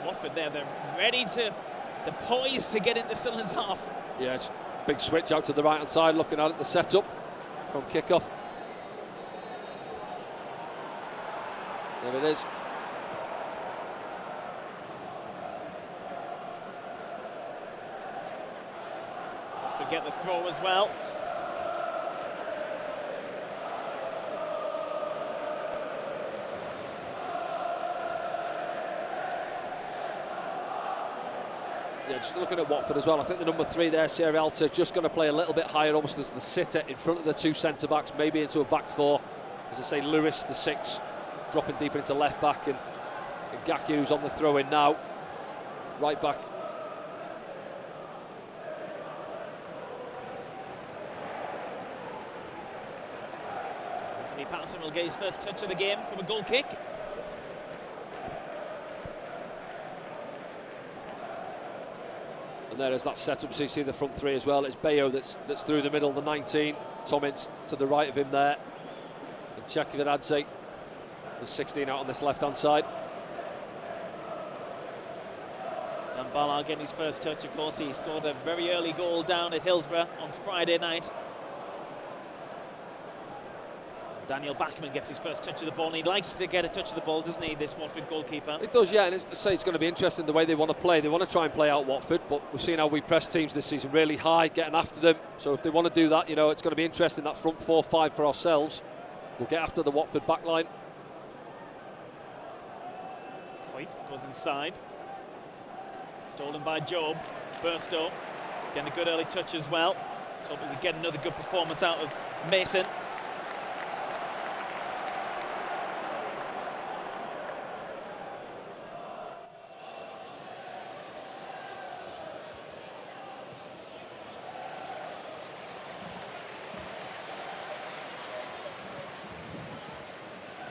Watford there, they're poised to get into Sunderland's half. Yeah, it's big switch out to the right-hand side, looking at it, the setup from kick-off. There it is. Watford get the throw as well. Yeah, just looking at Watford as well, I think the number 3 there, Sierralta, just going to play a little bit higher, almost as the sitter in front of the 2 centre-backs, maybe into a back 4. As I say, Lewis, the 6, dropping deeper into left-back, and Gaki, who's on the throw-in now, right-back. Anthony Patterson will get his first touch of the game from a goal kick. And there is that setup, so you see the front 3 as well. It's Bayo that's through the middle, the 19. Tomins to the right of him there. And Chekvidadze, the 16 out on this left-hand side. Dan Ballard getting his first touch, of course. He scored a very early goal down at Hillsborough on Friday night. Daniel Bachmann gets his first touch of the ball, and he likes to get a touch of the ball, doesn't he, this Watford goalkeeper? It does, yeah, and I say it's going to be interesting the way they want to play. They want to try and play out Watford, but we've seen how we press teams this season really high, getting after them. So if they want to do that, you know, it's going to be interesting, that front 4-5 for ourselves. We'll get after the Watford backline. White goes inside. Stolen by Job. Burstow getting a good early touch as well. Let's hope we get another good performance out of Mason.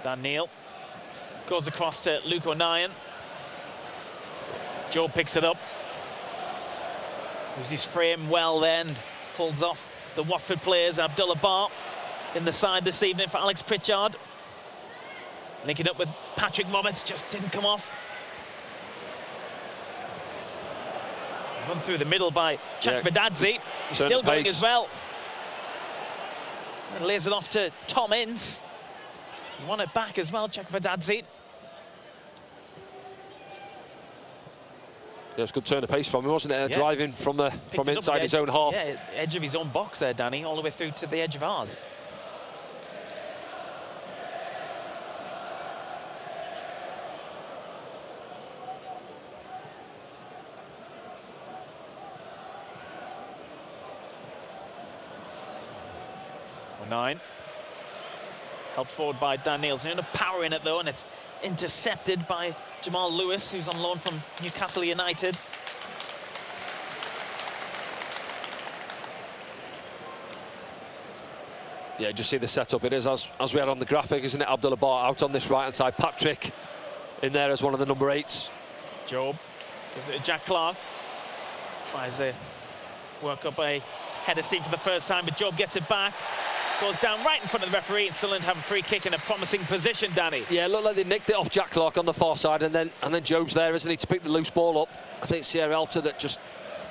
Dan Neil goes across to Luke O'Nien. Joe picks it up. Moves his frame well then. Pulls off the Watford players. Abdullah Bar in the side this evening for Alex Pritchard. Linking up with Patrick Roberts, just didn't come off. Run through the middle by Chekvidadze. He's still going as well. And lays it off to Tom Ince. He won it back as well, Chekvidadze. Yeah, it's a good turn of pace from him, wasn't it? Driving from inside his own half. Yeah, edge of his own box there, Danny, all the way through to the edge of ours. O'Nien. Helped forward by Dan Neil. There's enough power in it though, and it's intercepted by Jamal Lewis, who's on loan from Newcastle United. Yeah, just see the setup. It is as we had on the graphic, isn't it? Abdullah Bar out on this right-hand side. Patrick in there as one of the number 8s. Job gives it to Jack Clark. Tries to work up a header seat for the first time, but Job gets it back. Goes down right in front of the referee, and Sunderland have a free kick in a promising position, Danny. Yeah, looked like they nicked it off Jack Clark on the far side, and then Job's there, isn't he, to pick the loose ball up. I think it's Sierralta that just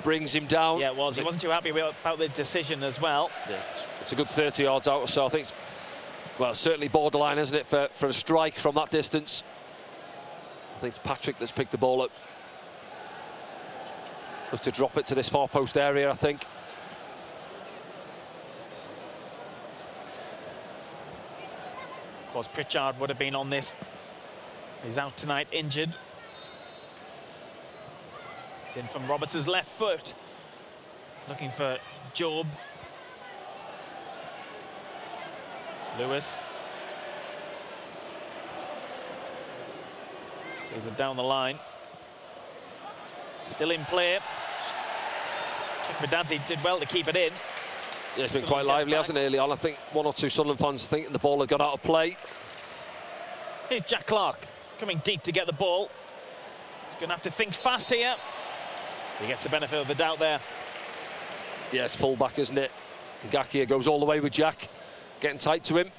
brings him down. Yeah, it was. He wasn't too happy about the decision as well. Yeah, it's a good 30 yards out or so. I think it's, well, certainly borderline, isn't it, for a strike from that distance. I think it's Patrick that's picked the ball up. Looks to drop it to this far post area, I think. Of course, Pritchard would have been on this. He's out tonight, injured. It's in from Roberts' left foot. Looking for Job. Lewis. Plays it down the line. Still in play. Chekvidadze did well to keep it in. Yeah, it's been quite lively, hasn't it, early on? I think one or two Sunderland fans thinking the ball had got out of play. Here's Jack Clark coming deep to get the ball. He's going to have to think fast here. He gets the benefit of the doubt there. Yeah, it's full back, isn't it? Ngakia goes all the way with Jack, getting tight to him.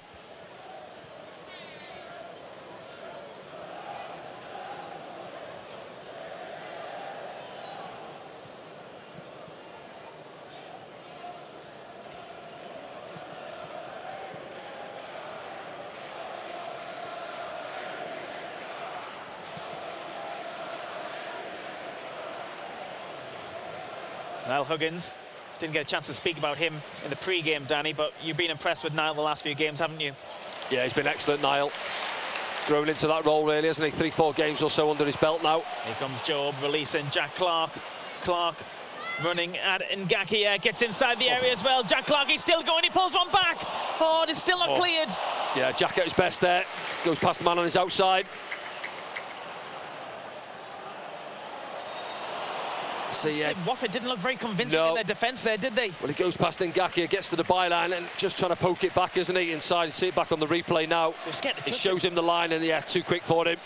Niall Huggins, didn't get a chance to speak about him in the pre-game, Danny, but you've been impressed with Niall the last few games, haven't you? Yeah, he's been excellent, Niall. Growing into that role, really, hasn't he? 3-4 games or so under his belt now. Here comes Job, releasing Jack Clark. Clark running at Ngakia, gets inside the area as well. Jack Clark, he's still going, he pulls one back. Oh, it's still not cleared. Yeah, Jack at his best there. Goes past the man on his outside. Watford didn't look very convincing in their defence there, did they? Well, he goes past Ngakia, gets to the byline and just trying to poke it back, isn't he? Inside, see it back on the replay now. It shows him the line and yeah, too quick for him.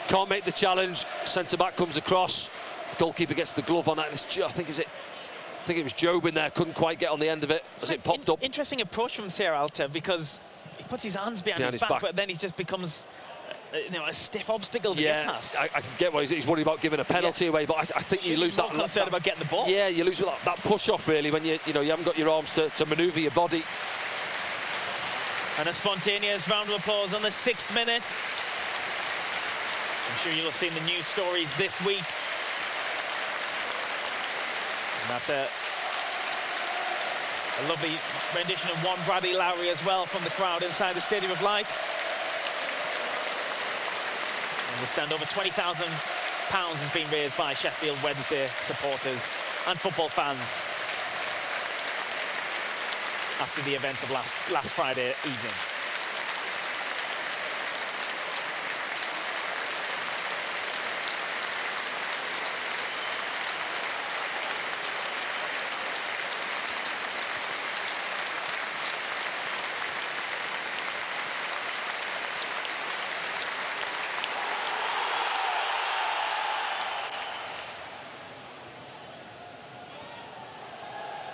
Can't make the challenge. Centre-back comes across. The goalkeeper gets the glove on that. I think it was Job in there, couldn't quite get on the end of it as it popped up. Interesting approach from Sierra Alta, because he puts his hands behind his back, but then he just becomes a stiff obstacle to get past. I can get why he's worried about giving a penalty away, but I think you lose that. Concerned about getting the ball. Yeah, you lose that push off really when you haven't got your arms to manoeuvre your body. And a spontaneous round of applause on the 6th minute. I'm sure you'll have seen the news stories this week. And that's a lovely rendition of One Bradley Lowry as well from the crowd inside the Stadium of Light. I understand over £20,000 has been raised by Sheffield Wednesday supporters and football fans after the events of last Friday evening.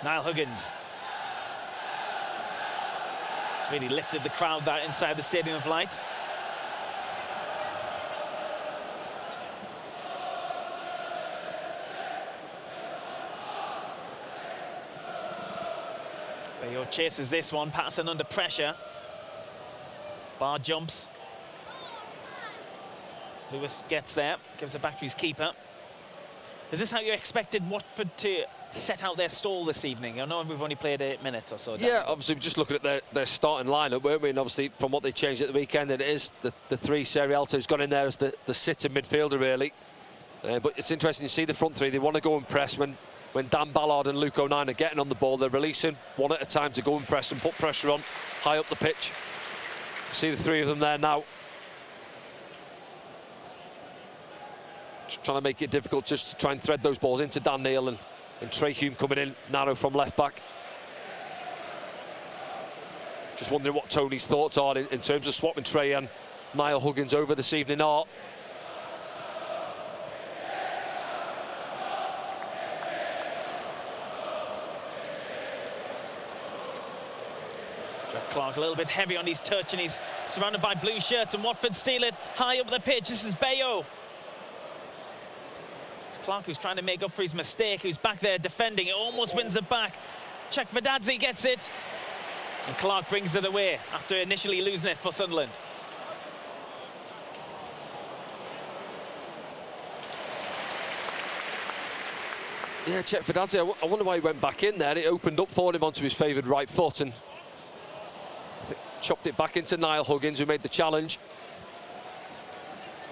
Niall Huggins. It's really lifted the crowd that inside the Stadium of Light. Bayo chases this one, Patterson under pressure. Bar jumps. Lewis gets there, gives it back to his keeper. Is this how you expected Watford to set out their stall this evening? I know we've only played 8 minutes or so. Yeah, obviously we're just looking at their starting lineup, weren't we? And obviously from what they changed at the weekend, it is the 3 Sierra Alta who's gone in there as the sitter midfielder really. But it's interesting to see the front 3. They want to go and press when Dan Ballard and Luke O'Nien are getting on the ball. They're releasing one at a time to go and press and put pressure on high up the pitch. See the 3 of them there now. Just trying to make it difficult just to try and thread those balls into Dan Neil and Trey Hume coming in narrow from left back. Just wondering what Tony's thoughts are in terms of swapping Trey and Niall Huggins over this evening are. Jack Clark a little bit heavy on his touch and he's surrounded by blue shirts, and Watford steal it high up the pitch. This is Bayo. Clark, who's trying to make up for his mistake, who's back there defending it, almost wins it back. Czech Vedadze gets it, and Clark brings it away after initially losing it for Sunderland. Yeah, Czech Vedadze, I wonder why he went back in there. It opened up for him onto his favoured right foot and I think chopped it back into Niall Huggins, who made the challenge.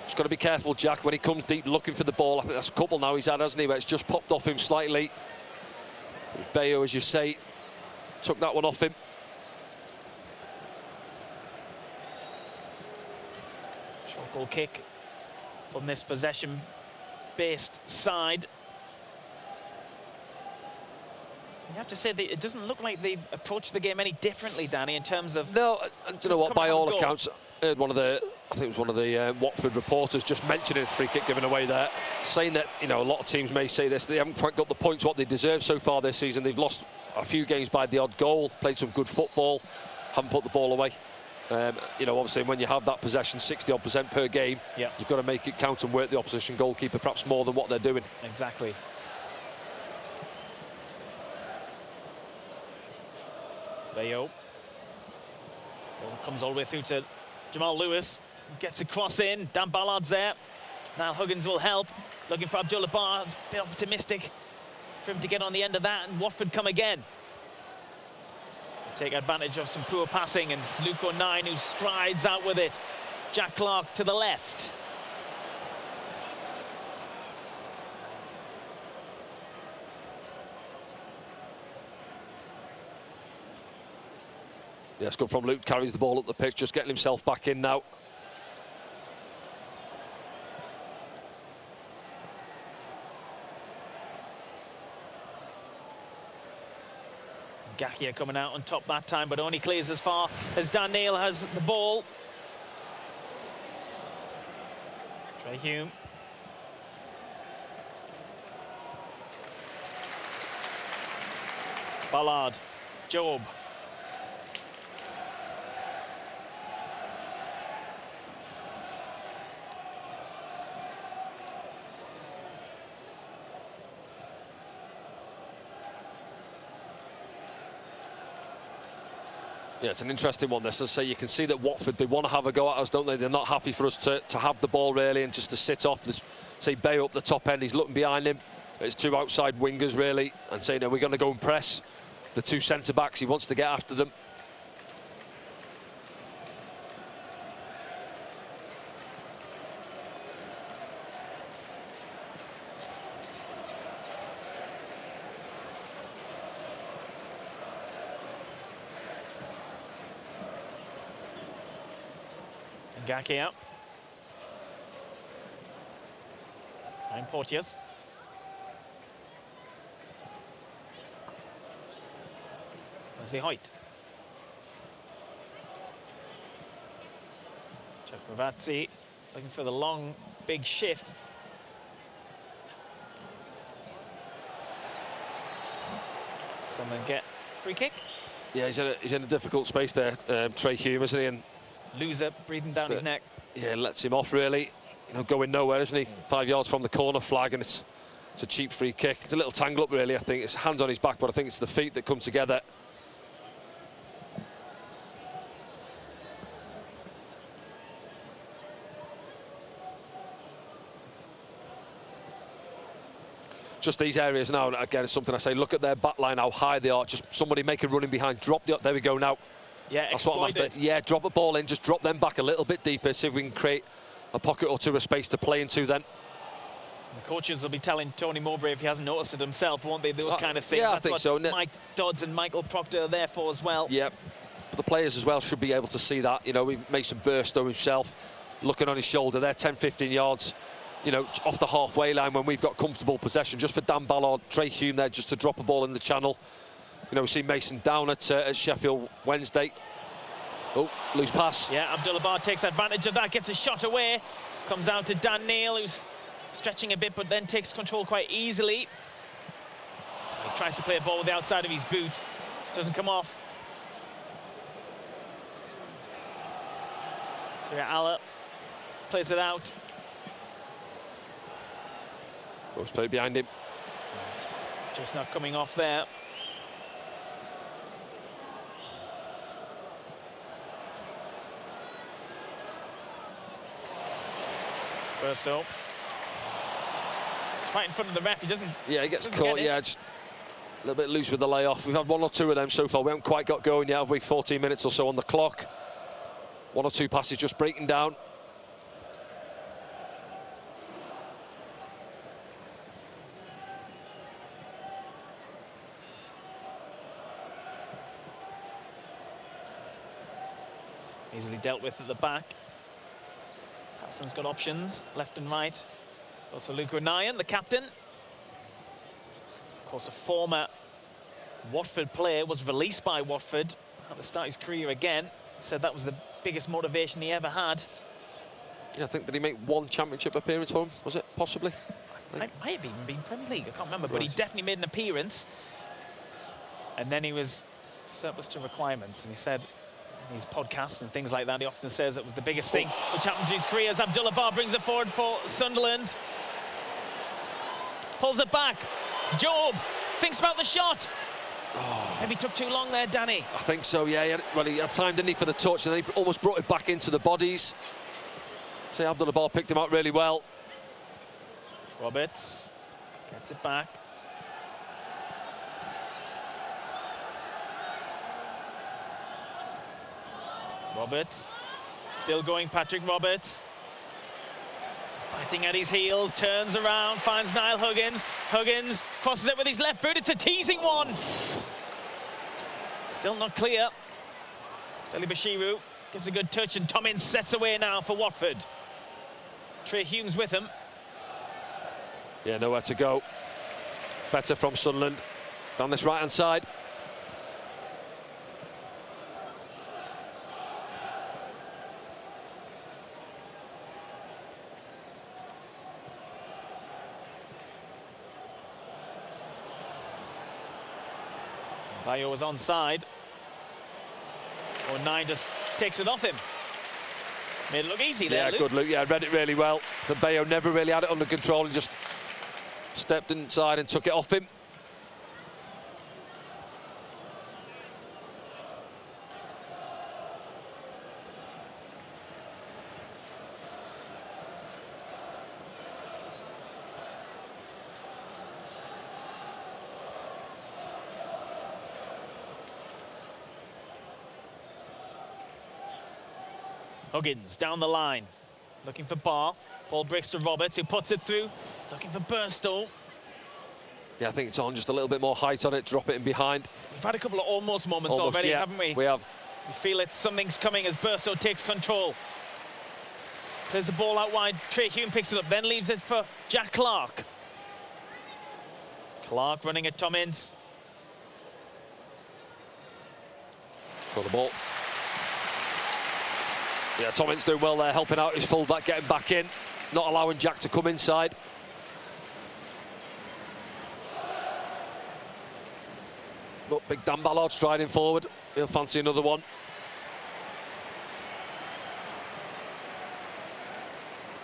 Just got to be careful, Jack, when he comes deep looking for the ball. I think that's a couple now he's had, hasn't he, where it's just popped off him slightly. Bayo, as you say, took that one off him. Short goal kick from this possession-based side. You have to say that it doesn't look like they've approached the game any differently, Danny, in terms of... No, and do you know what, by all accounts, I heard I think it was one of the Watford reporters just mentioning a free kick given away there, saying that, a lot of teams may say this, they haven't quite got the points what they deserve so far this season. They've lost a few games by the odd goal, played some good football, haven't put the ball away. Obviously when you have that possession 60-odd% per game, you've got to make it count and work the opposition goalkeeper perhaps more than what they're doing. Exactly. Bayo. Ball comes all the way through to Jamal Lewis. Gets a cross in. Dan Ballard's there. Niall Huggins will help. Looking for Abdullah Barr. A bit optimistic for him to get on the end of that, and Watford come again. Take advantage of some poor passing, and it's Luke O'Nien who strides out with it. Jack Clark to the left. Yeah, it's good from Luke, carries the ball up the pitch, just getting himself back in now. Gachia coming out on top that time, but only clears as far as Dan Neil has the ball. Trey Hume. Ballard. Job. Yeah, it's an interesting one, this. As I say, you can see that Watford, they want to have a go at us, don't they? They're not happy for us to have the ball, really, and just to sit off. Say, Bay up the top end, he's looking behind him. It's two outside wingers, really, and saying, we're going to go and press the two centre-backs. He wants to get after them. Gachia. And Porteous. Wesley Hoyt. Chakravarti looking for the long, big shift. Someone get free kick. Yeah, he's in a difficult space there, Trey Hume, isn't he? And Loser breathing down his neck. Yeah, lets him off, really. Going nowhere, isn't he? 5 yards from the corner flag, and it's a cheap free kick. It's a little tangle up, really, I think. It's hands on his back, but I think it's the feet that come together. Just these areas now, and again, it's something I say, look at their back line, how high they are. Just somebody make a running behind, drop the... There we go now. Yeah, that's what I'm after. Yeah, drop a ball in, just drop them back a little bit deeper, see if we can create a pocket or two of space to play into then. The coaches will be telling Tony Mowbray, if he hasn't noticed it himself, won't they, those kind of things? Yeah, that's I think so. Mike Dodds and Michael Proctor are there for as well. Yeah, but the players as well should be able to see that. Mason Burstow himself, looking on his shoulder there, 10-15 yards, off the halfway line when we've got comfortable possession, just for Dan Ballard, Trey Hume there, just to drop a ball in the channel. We see Mason down at Sheffield Wednesday. Oh, loose pass. Yeah, Abdullah Bar takes advantage of that, gets a shot away. Comes down to Dan Neil, who's stretching a bit, but then takes control quite easily. He tries to play a ball with the outside of his boot. Doesn't come off. Surya Allah plays it out. Goes play behind him. Just not coming off there. First up. It's right in front of the ref. He doesn't. Yeah, he gets caught. Yeah, just a little bit loose with the layoff. We've had one or two of them so far. We haven't quite got going yet, have we? 14 minutes or so on the clock. One or two passes just breaking down. Easily dealt with at the back. Patterson's got options, left and right. Also Luke O'Nien, the captain. Of course, a former Watford player, was released by Watford, had to start his career again. Said that was the biggest motivation he ever had. Yeah, I think, did he make one championship appearance for him? Was it, possibly? Might have even been Premier League, I can't remember, but he definitely made an appearance. And then he was surplus to requirements, and he said in his podcasts and things like that, he often says it was the biggest thing which happened to his career. As Abdullah Bar brings it forward for Sunderland. Pulls it back. Job thinks about the shot. Oh. Maybe took too long there, Danny. I think so, yeah. He had time, didn't he, for the touch, and then he almost brought it back into the bodies. See, Abdullah Bar picked him out really well. Roberts gets it back. Roberts, still going, Patrick Roberts. Fighting at his heels, turns around, finds Niall Huggins. Huggins crosses it with his left boot, it's a teasing one. Still not clear. Billy Bashiru gets a good touch and Tommins sets away now for Watford. Trey Humes with him. Yeah, nowhere to go. Better from Sunderland down this right-hand side. Bayo was onside. Or Nine just takes it off him. Made it look easy there, Yeah, Luke. good Luke. Yeah, read it really well. But Bayo never really had it under control and just stepped inside and took it off him. Huggins down the line, looking for Barr. Ball breaks to Roberts, who puts it through, looking for Burstow. Yeah, I think it's on just a little bit more height on it, drop it in behind. We've had a couple of almost moments already, yeah, haven't we? We have. We feel it, something's coming as Burstow takes control. There's the ball out wide, Trey Hume picks it up, then leaves it for Jack Clark. Clark running at Tommins. Got the ball. Yeah, Tommins doing well there, helping out his fullback, getting back in, not allowing Jack to come inside. Look, big Dan Ballard striding forward. He'll fancy another one.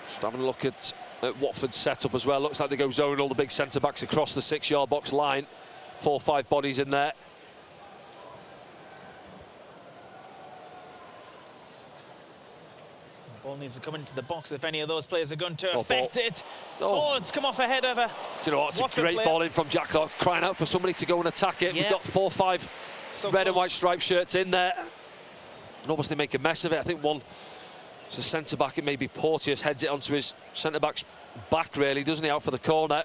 Just having a look at Watford's setup as well. Looks like they go zone all the big centre-backs across the 6-yard box line. 4 or 5 bodies in there. Ball needs to come into the box if any of those players are going to affect ball. it. Oh. It's come off ahead of a... Do you know what? It's Watford a great player. ball in from Jack Clark, crying out for somebody to go and attack it. Yeah. We've got 4 or 5 So red close. and white striped shirts in there. And obviously make a mess of it. I think one, it's a centre-back, it may be Porteous, heads it onto his centre-back's back, really, doesn't he, out for the corner.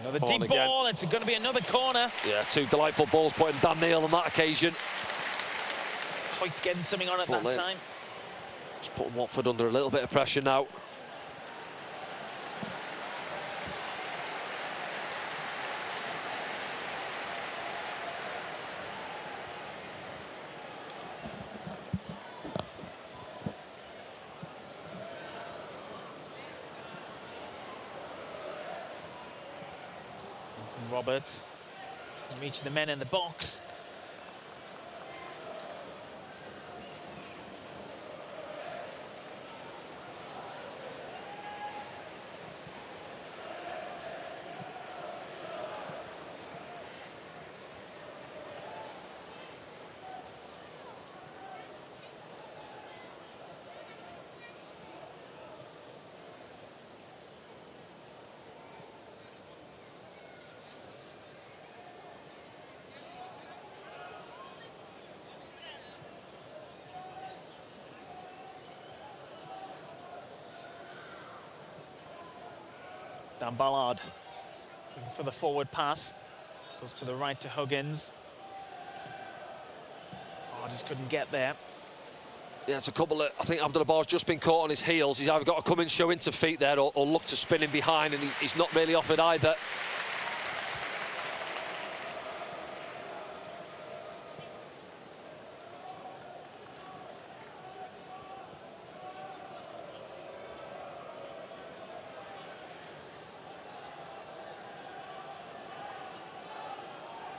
Another Corner deep again. ball, it's going to be another corner. Yeah, 2 delightful balls putting Dan Neil on that occasion. Hoyt getting something on at Ball that in. time. Just putting Watford under a little bit of pressure now. Roberts reaching the men in the box. Dan Ballard looking for the forward pass. Goes to the right to Huggins. Oh, just couldn't get there. Yeah, it's a couple of, I think Abdullah Barr's just been caught on his heels. He's either got to come in, show into feet there, or look to spin in behind, and he's not really offered either.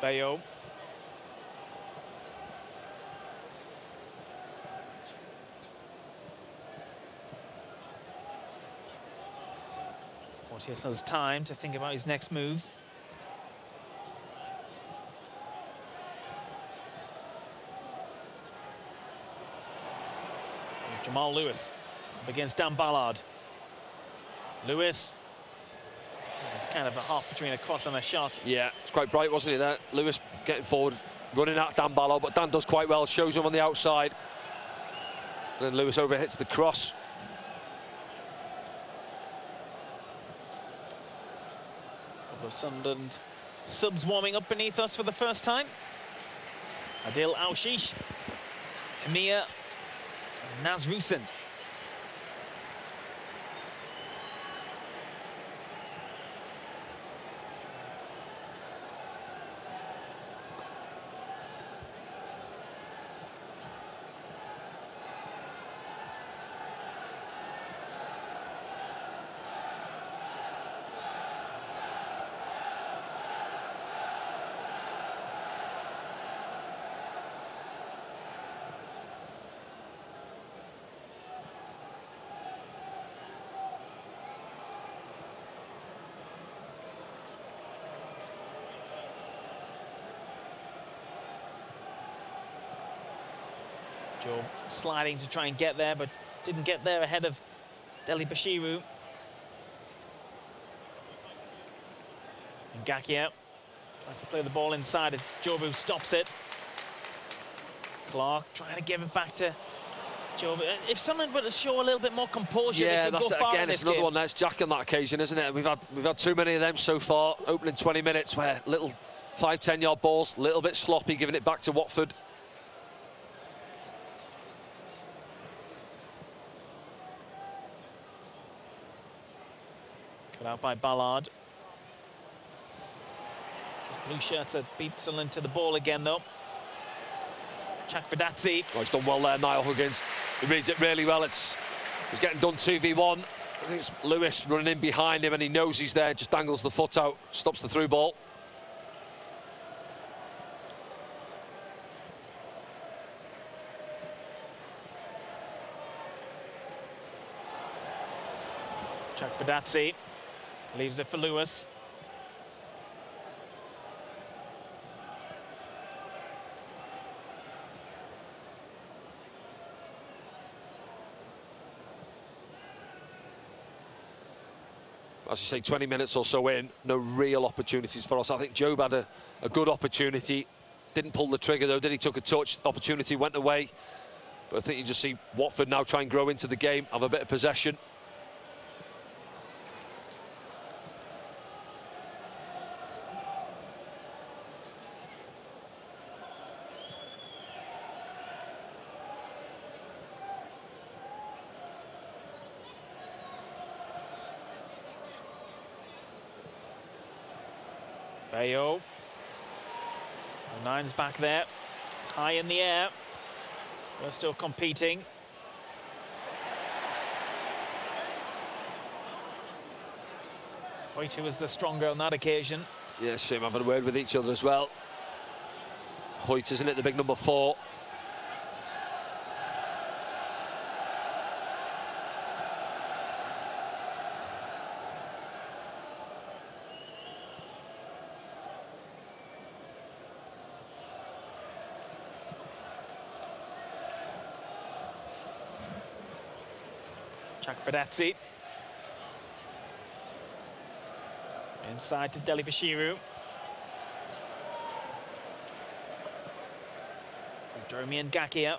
Bayo. Porteous has time to think about his next move. Here's Jamal Lewis up against Dan Ballard. Lewis It's kind of a half between a cross and a shot. Yeah, it's quite bright, wasn't he, there? Lewis getting forward, running at Dan Barlow, but Dan does quite well, shows him on the outside. Then Lewis overhits the cross. Couple of Sunderland subs warming up beneath us for the first time. Adil Alshish, Emir Nazrusin. Joe sliding to try and get there, but didn't get there ahead of Deli Bashiru. And Gakia tries to play the ball inside. It's Job who stops it. Clark trying to give it back to Job. If someone would show a little bit more composure, yeah, they could that's go it far again. in It's this another game. one that's Jack on that occasion, isn't it? We've had too many of them so far. Opening 20 minutes where little 5-10 yard balls, a little bit sloppy, giving it back to Watford. Cut out by Ballard. Blue shirts that beat Sunderland to the ball again, though. Chakvedadze. Oh, he's done well there, Niall Huggins. He reads it really well. He's getting done 2v1. I think it's Lewis running in behind him, and he knows he's there, just dangles the foot out, stops the through ball. Chakvedadze leaves it for Lewis. As you say, 20 minutes or so in, no real opportunities for us. I think Job had a good opportunity, didn't pull the trigger though, did he? Took a touch, opportunity went away. But I think you just see Watford now try and grow into the game, have a bit of possession. Bayo. Nine's back there. It's high in the air. We're still competing. Hoyt was the stronger on that occasion. Yeah, shame having a word with each other as well. Hoyt, isn't it, the big number 4? Chakvedadze. Inside to Deli Bashiru. There's Jeremy and Gakia.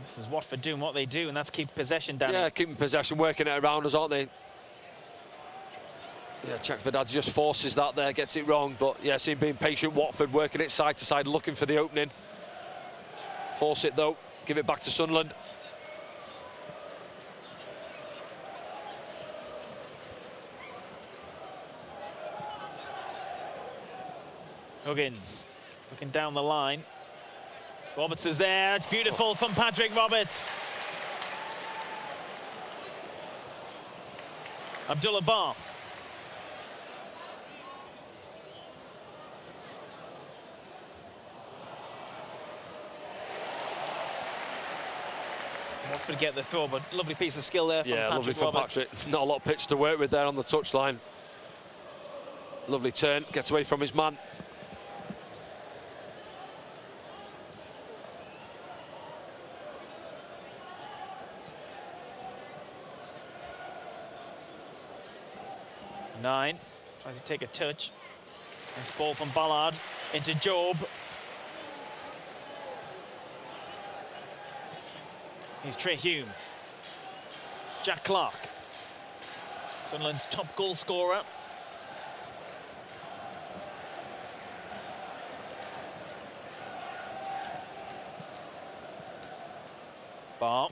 This is Watford doing what they do, and that's keep possession, Danny. Yeah, keeping possession, working it around us, aren't they? Yeah, Chakvedadze just forces that there, gets it wrong, but yeah, see him being patient. Watford working it side to side, looking for the opening. Force it though, give it back to Sunderland. Huggins looking down the line. Roberts is there, it's beautiful from Patrick Roberts. Abdullah Bar. Watford get the throw, but lovely piece of skill there from Yeah, Patrick lovely from Roberts. Patrick. Not a lot of pitch to work with there on the touchline. Lovely turn, gets away from his man. 9 tries to take a touch. Nice ball from Ballard into Job. Here's Trey Hume. Jack Clark, Sunderland's top goal scorer. Bar.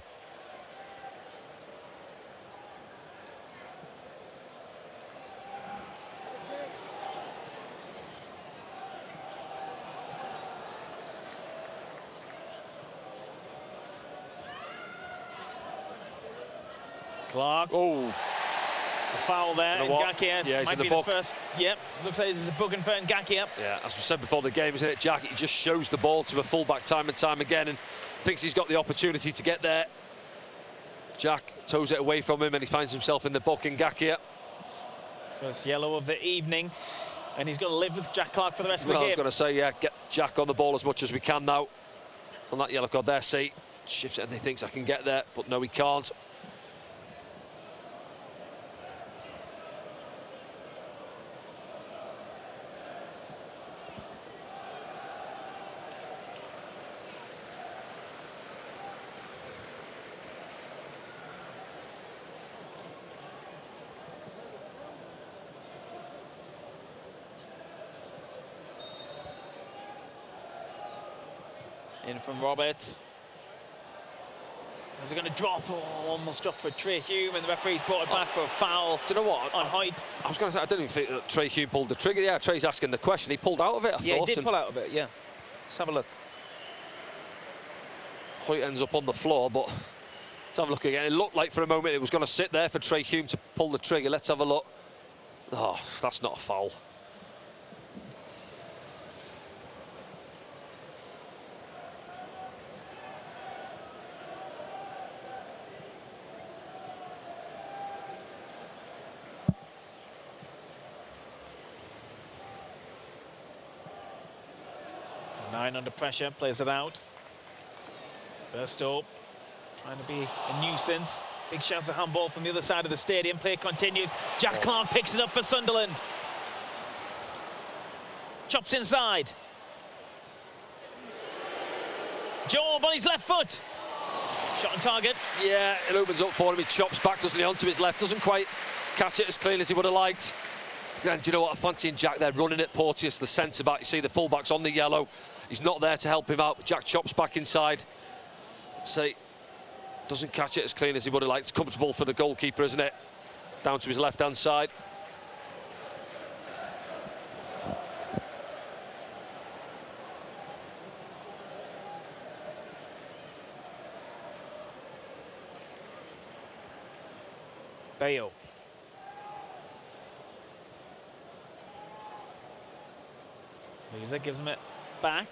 Clark. Oh, a foul there. Ngakia yeah, might be the first. Yep, looks like there's a booking for Ngakia. Yeah, as we said before the game, isn't it, Jack? He just shows the ball to a fullback time and time again and thinks he's got the opportunity to get there. Jack toes it away from him and he finds himself in the book. Ngakia. First yellow of the evening, and he's going to live with Jack Clark for the rest of the game. I was going to say, yeah, get Jack on the ball as much as we can now. On that yellow card there, see, shifts it and he thinks I can get there, but no, he can't. In from Roberts. Is it going to drop? Oh, almost dropped for Trey Hume, and the referee's brought it back for a foul. Do you know what? On Hoyt. I was going to say, I didn't even think that Trey Hume pulled the trigger. Yeah, Trey's asking the question. He pulled out of it, I thought. Yeah, he did pull out of it, yeah. Let's have a look. Hoyt ends up on the floor, but let's have a look again. It looked like for a moment it was going to sit there for Trey Hume to pull the trigger. Let's have a look. Oh, that's not a foul. Nine under pressure, plays it out. Burstow trying to be a nuisance. Big shouts of handball from the other side of the stadium. Play continues. Jack Clark picks it up for Sunderland. Chops inside. Job on his left foot. Shot on target. Yeah, it opens up for him. He chops back, doesn't he, onto his left. Doesn't quite catch it as cleanly as he would have liked. And do you know what? I'm fancying Jack there, running at Porteous, the centre-back. You see the full-back's on the yellow. He's not there to help him out, but Jack chops back inside. Say, doesn't catch it as clean as he would have liked. It's comfortable for the goalkeeper, isn't it? Down to his left-hand side. Bale. Music gives him it back.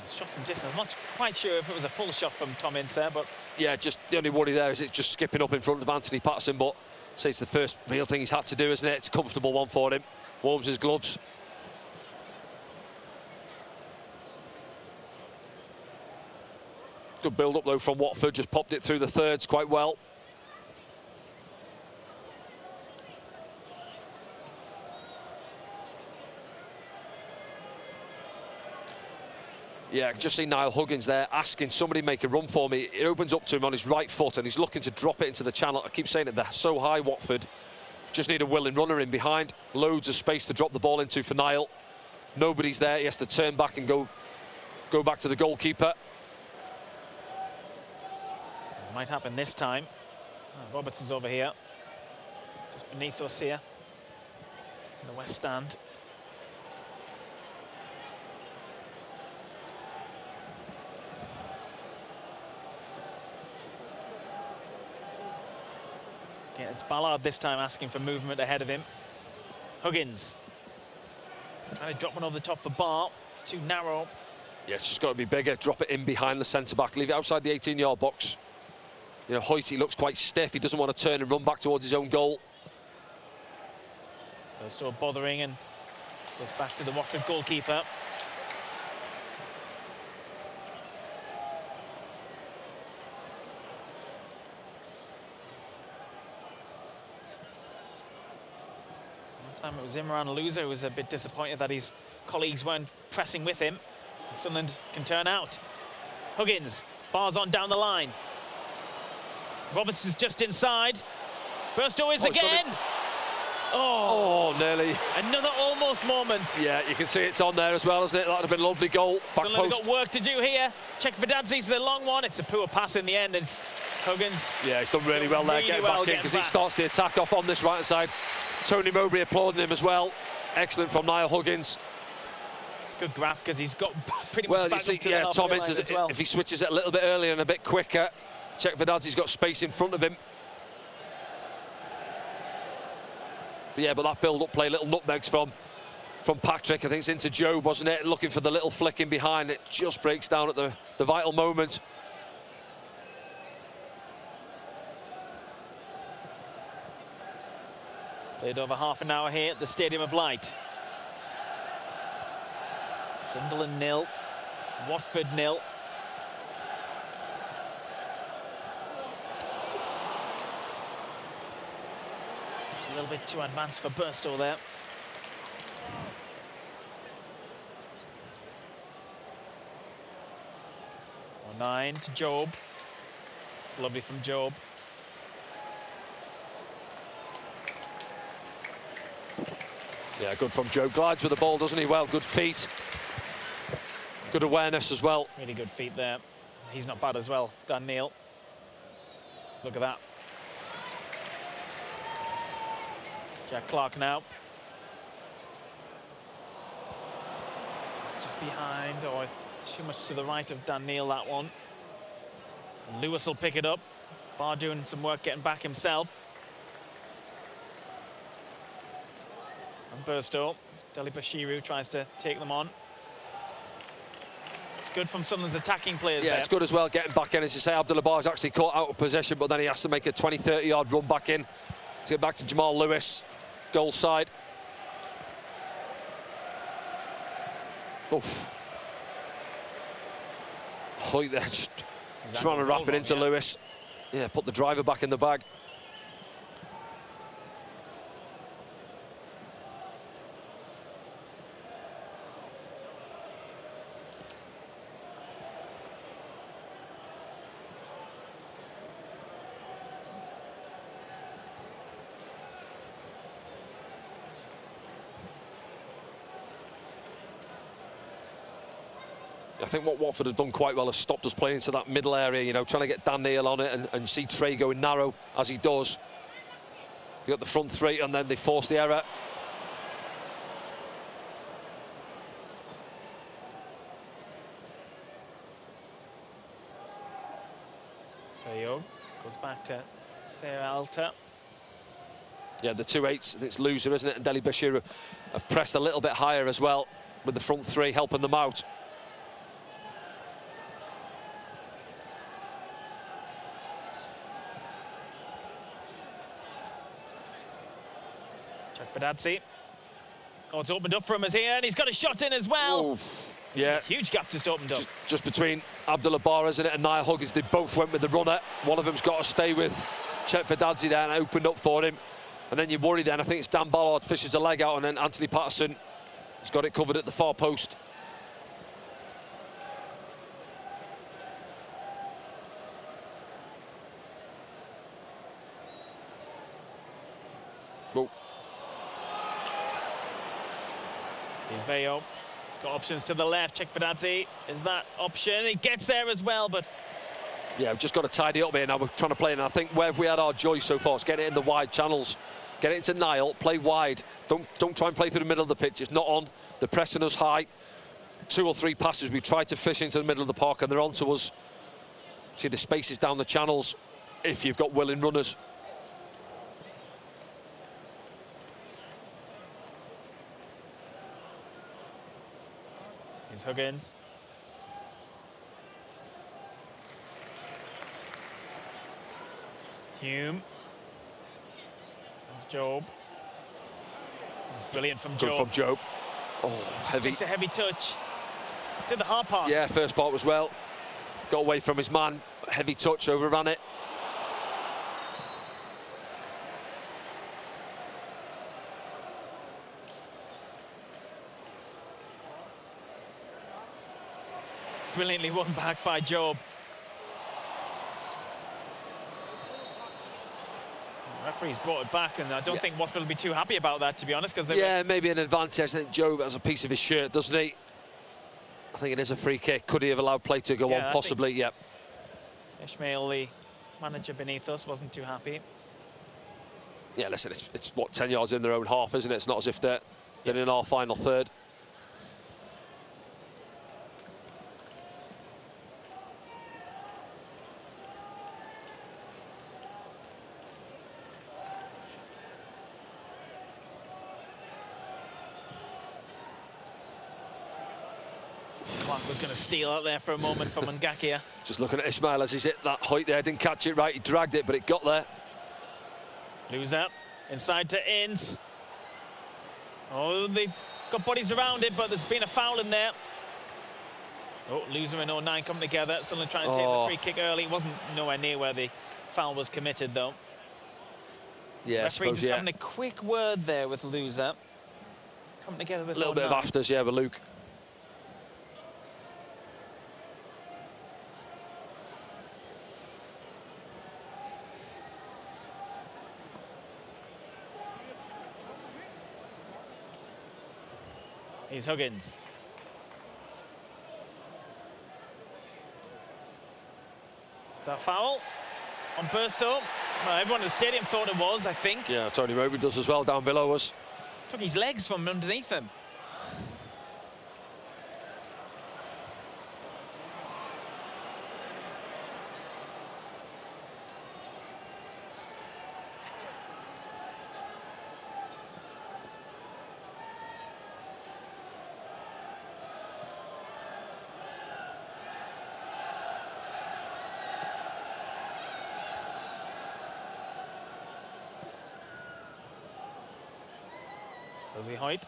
Shot from distance. I'm not quite sure if it was a full shot from Tom Ince, but yeah, just the only worry there is it's just skipping up in front of Anthony Patterson, but say it's the first real thing he's had to do, isn't it? It's a comfortable one for him. Warms his gloves. Good build-up though from Watford, just popped it through the thirds quite well. Yeah, just see Niall Huggins there asking somebody to make a run for me. It opens up to him on his right foot and he's looking to drop it into the channel. I keep saying it, they're so high, Watford. Just need a willing runner in behind. Loads of space to drop the ball into for Niall. Nobody's there. He has to turn back and go back to the goalkeeper. It might happen this time. Oh, Robertson's over here, just beneath us here in the west stand. Yeah, it's Ballard this time asking for movement ahead of him. Huggins trying to drop one over the top for Bar. It's too narrow. Yeah, it's just got to be bigger. Drop it in behind the centre-back. Leave it outside the 18-yard box. You know, Hoyt looks quite stiff. He doesn't want to turn and run back towards his own goal. They're still bothering and goes back to the Watford goalkeeper. time it was Imran Louza who was a bit disappointed that his colleagues weren't pressing with him. Sunderland can turn out. Huggins bars on down the line. Robertson's just inside. Burstow is again. Oh, nearly. Another almost moment. Yeah, you can see it's on there as well, isn't it? That would have been a lovely goal. Back Sunderland post. got work to do here. Check for Dadzi's the long one. It's a poor pass in the end. It's Huggins. Yeah, he's done really well there, getting back in, because he starts the attack off on this right-hand side. Tony Mowbray applauding him as well. Excellent from Niall Huggins. Good graph, because he's got pretty much back up to the Tom halfway line as well. if he switches it a little bit earlier and a bit quicker, check for Dadzi's got space in front of him. But yeah, but that build-up play, little nutmegs from Patrick. I think it's into Job, wasn't it? Looking for the little flick in behind. It just breaks down at the vital moment. Played over half an hour here at the Stadium of Light. Sunderland 0, Watford 0. A little bit too advanced for Burstow there. Oh, 9 to Job. It's lovely from Job. Yeah, good from Joe. Glides with the ball, doesn't he? Well, good feet. Good awareness as well. Really good feet there. He's not bad as well, Dan Neil. Look at that. Jack Clark now. It's just behind, or too much to the right of Dan Neil, that one. And Lewis will pick it up. Barr doing some work getting back himself. And Burstow. Deli Bashiru tries to take them on. It's good from Sunderland's attacking players. Yeah, there. It's good as well, getting back in. As you say, Abdullah Barr's actually caught out of possession, but then he has to make a 20-30 yard run back in to get back to Jamal Lewis. Goal side. Oof. Hoyt there just trying to wrap it into Lewis. Yeah, put the driver back in the bag. I think what Watford have done quite well is stopped us playing to that middle area, you know, trying to get Dan Neil on it and see Trey going narrow as he does. They got the front three and then they force the error. Bayo goes back to Sarah Alta. Yeah, the 2-8s, I think it's Loser, isn't it? And Deli Bashiru have pressed a little bit higher as well, with the front three helping them out. Chuck Badadzi. Oh, it's opened up for him as here, and he's got a shot in as well. Ooh, yeah. Huge gap just opened up. Just between Abdullah Barr, isn't it, and Niall Huggins. They both went with the runner. One of them's got to stay with Chet Badadzi there, and it opened up for him. And then you worry then, I think it's Dan Ballard fishes a leg out, and then Anthony Patterson has got it covered at the far post. Whoa. Here's Bayo. He's got options to the left. Check Badadzi. Is that option? He gets there as well, but... Yeah, we've just got to tidy up here now. We're trying to play, and I think where we had our joy so far is getting it in the wide channels. Get it into Niall, play wide. Don't try and play through the middle of the pitch. It's not on. They're pressing us high. 2 or 3 passes, we tried to fish into the middle of the park, and they're on to us. See the spaces down the channels if you've got willing runners. Here's Huggins. Hume. That's Job. It's brilliant from Job. Good from Job. Oh, heavy. Takes a heavy touch. Did the hard pass. Yeah, first part was well. Got away from his man. Heavy touch, overran it. Brilliantly won back by Job. The referee's brought it back, and I don't think Watford will be too happy about that, to be honest. Because maybe an advantage. I think Job has a piece of his shirt, doesn't he? I think it is a free kick. Could he have allowed play to go on? Possibly, yeah. Ishmael, the manager beneath us, wasn't too happy. Yeah, listen, it's what, 10 yards in their own half, isn't it? It's not as if they're in our final third. Clark was going to steal out there for a moment from Ngakia. Just looking at Ismail as he's hit that height there, didn't catch it right, he dragged it, but it got there. Loser inside to Ince. Oh, they've got bodies around it, but there's been a foul in there. Oh, Loser and 09 coming together. Sunderland trying to take the free kick early. It wasn't nowhere near where the foul was committed, though. Yeah, referee just having a quick word there with Loser. Coming together with a little bit of afters, yeah, with Luke. Here's Huggins. Is that a foul on Burstow? Well, everyone in the stadium thought it was, I think. Yeah, Tony Mowbray does as well down below us. Took his legs from underneath him. Does he hide?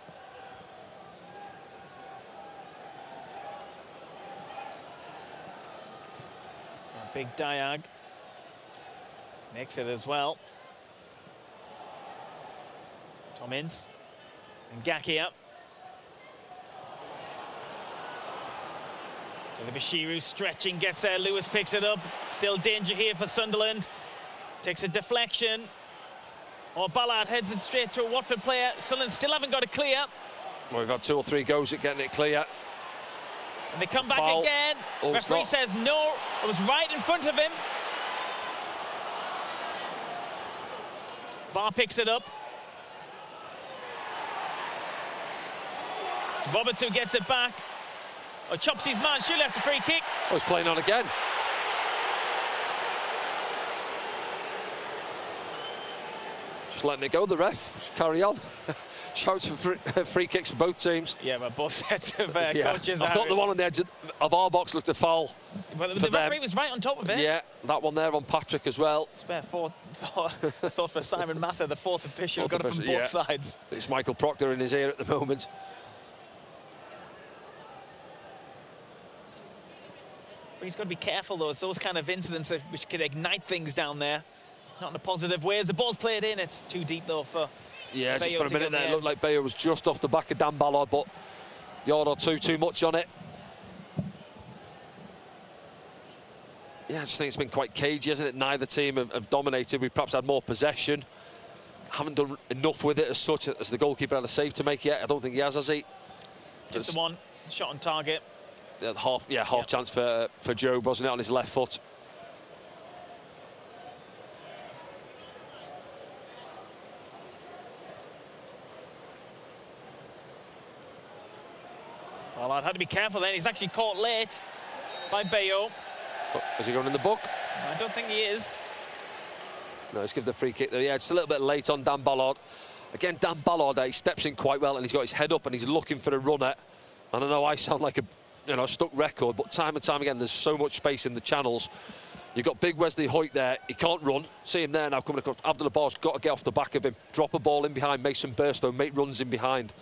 A big diag. Makes it as well. Tom Ince. And Ngakia. Bashiru stretching, gets there. Lewis picks it up. Still danger here for Sunderland. Takes a deflection. Or Ballard heads it straight to a Watford player. Sunderland still haven't got it clear. Well, we've had 2 or 3 goes at getting it clear. And they come back again. Referee says no, it was right in front of him. Barr picks it up. It's Roberts who gets it back. Oh, chops his man, surely that's a free kick. Oh, he's playing on again. Just letting it go, the ref. Just carry on. Shouts for free kicks for both teams. Yeah, but both sets of coaches. I thought the one on the edge of our box looked a foul. Well, the referee was right on top of it. Yeah, that one there on Patrick as well. Spare thought for Simon Mather, the fourth official, got it from both sides. It's Michael Proctor in his ear at the moment. He's got to be careful, though. It's those kind of incidents which could ignite things down there. Not in a positive way. As the ball's played in, it's too deep, though, for yeah, Bayo just for a minute there, it looked like Bayo was just off the back of Dan Ballard, but yard or two too much on it. Yeah, I just think it's been quite cagey, isn't it? Neither team have dominated. We've perhaps had more possession. Haven't done enough with it as such, as the goalkeeper had a save to make yet. I don't think he has he? Just the one shot on target. Half chance for Job, wasn't it, on his left foot? Well, I'd had to be careful then. He's actually caught late by Bayo. Oh, is he going in the book? I don't think he is. No, let's give the free kick there. Yeah, just a little bit late on Dan Ballard. Again, Dan Ballard, he steps in quite well and he's got his head up and he's looking for a runner. And I know I sound like a stuck record, but time and time again, there's so much space in the channels. You've got big Wesley Hoyt there. He can't run. See him there now coming across. Abdullah Barr's got to get off the back of him. Drop a ball in behind, Mason Burstow, make runs in behind.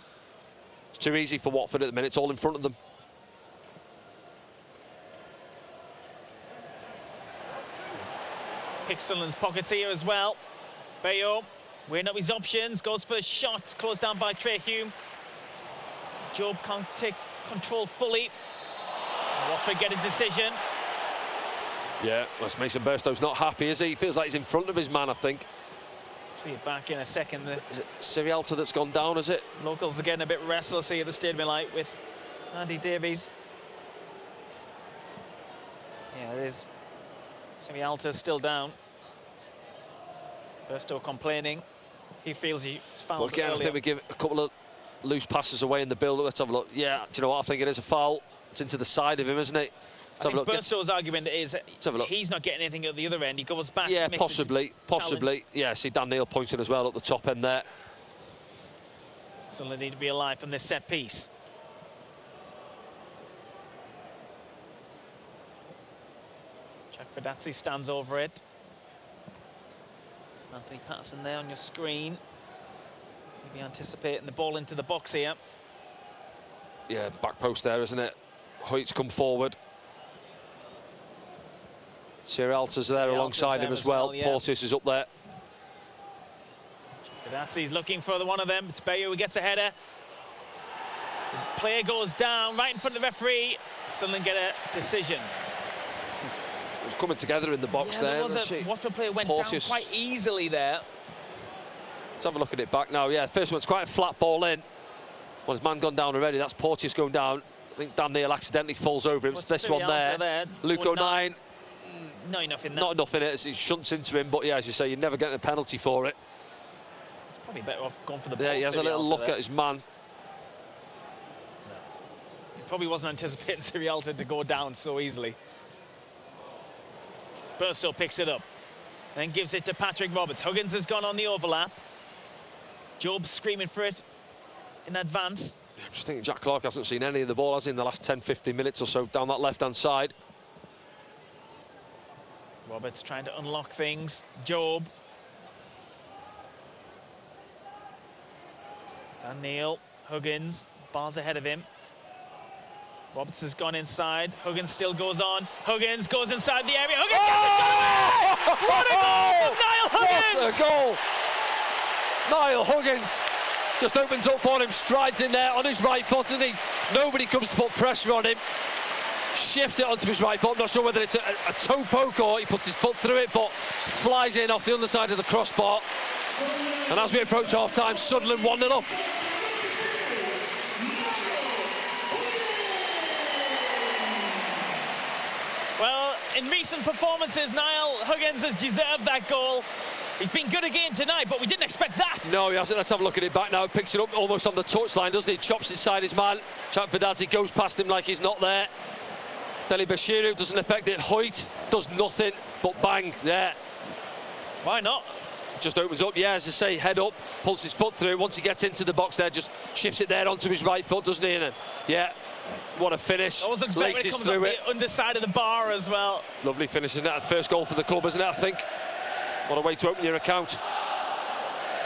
It's too easy for Watford at the minute. It's all in front of them. Sunderland's pockets here as well. Bayo weighing up his options, goes for a shot, closed down by Trey Hume. Job can't take control fully. Watford get a decision. Yeah, well, Mason Burstow's not happy, is he? He feels like he's in front of his man, I think. See it back in a second. Is it Sirialta that's gone down, is it? Locals are getting a bit restless here at the Stadium Light with Andy Davies. Yeah, there's Sirialta still down. Burstow complaining. He feels he's fouled. Well, again, I think we give a couple of loose passes away in the build. Let's have a look. Yeah, do you know what? I think it is a foul. It's into the side of him, isn't it? I think Burstow's argument is he's not getting anything at the other end. He goes back. Yeah, possibly. Yeah, see Dan Neil pointing as well at the top end there. So they need to be alive from this set piece. Jack Fedazzi stands over it. Anthony Patterson there on your screen. Maybe anticipating the ball into the box here. Yeah, back post there, isn't it? Hoyt's come forward. Sirialta's there alongside him as well. Yeah. Porteous is up there. Fedazzi's looking for one of them. It's Bayo who gets a header. So the player goes down right in front of the referee. Sunderland get a decision. It was coming together in the box there. Watford player went down quite easily there. Let's have a look at it back now. Yeah, the first one's quite a flat ball in. Well, his man gone down already. That's Porteous going down. I think Dan Neil accidentally falls over him. It's this one there. Luke O'Nien. Not enough in that. Not enough in it. He shunts into him, but yeah, as you say, you're never getting a penalty for it. It's probably better off going for the ball. Yeah, he has a little look at his man. No. He probably wasn't anticipating Sirialta to go down so easily. Burstow picks it up, then gives it to Patrick Roberts. Huggins has gone on the overlap. Job's screaming for it in advance. I'm just thinking Jack Clarke hasn't seen any of the ball, has he, in the last 10-15 minutes or so down that left-hand side. Roberts trying to unlock things. Job. Dan Neil. Huggins. Barnes ahead of him. Roberts has gone inside. Huggins still goes on. Huggins goes inside the area. Huggins gets it away! What a goal from Niall Huggins! What a goal! Niall Huggins just opens up for him, strides in there on his right foot, and nobody comes to put pressure on him. Shifts it onto his right foot. I'm not sure whether it's a toe poke or he puts his foot through it, but flies in off the underside of the crossbar. And as we approach half-time, Sunderland 1-0 up. Well, in recent performances, Niall Huggins has deserved that goal. He's been good again tonight, but we didn't expect that. No, he hasn't. Let's have a look at it back now. Picks it up almost on the touchline, doesn't he? Chops inside his man. Jack Fedazzi goes past him like he's not there. Deli Bashiru doesn't affect it. Hoyt does nothing, but bang, there. Why not? Just opens up, yeah, as I say, head up, pulls his foot through. Once he gets into the box there, just shifts it there onto his right foot, doesn't he? And yeah, what a finish. Laces through it. The underside of the bar as well. Lovely finish, isn't it? First goal for the club, isn't it, I think? What a way to open your account.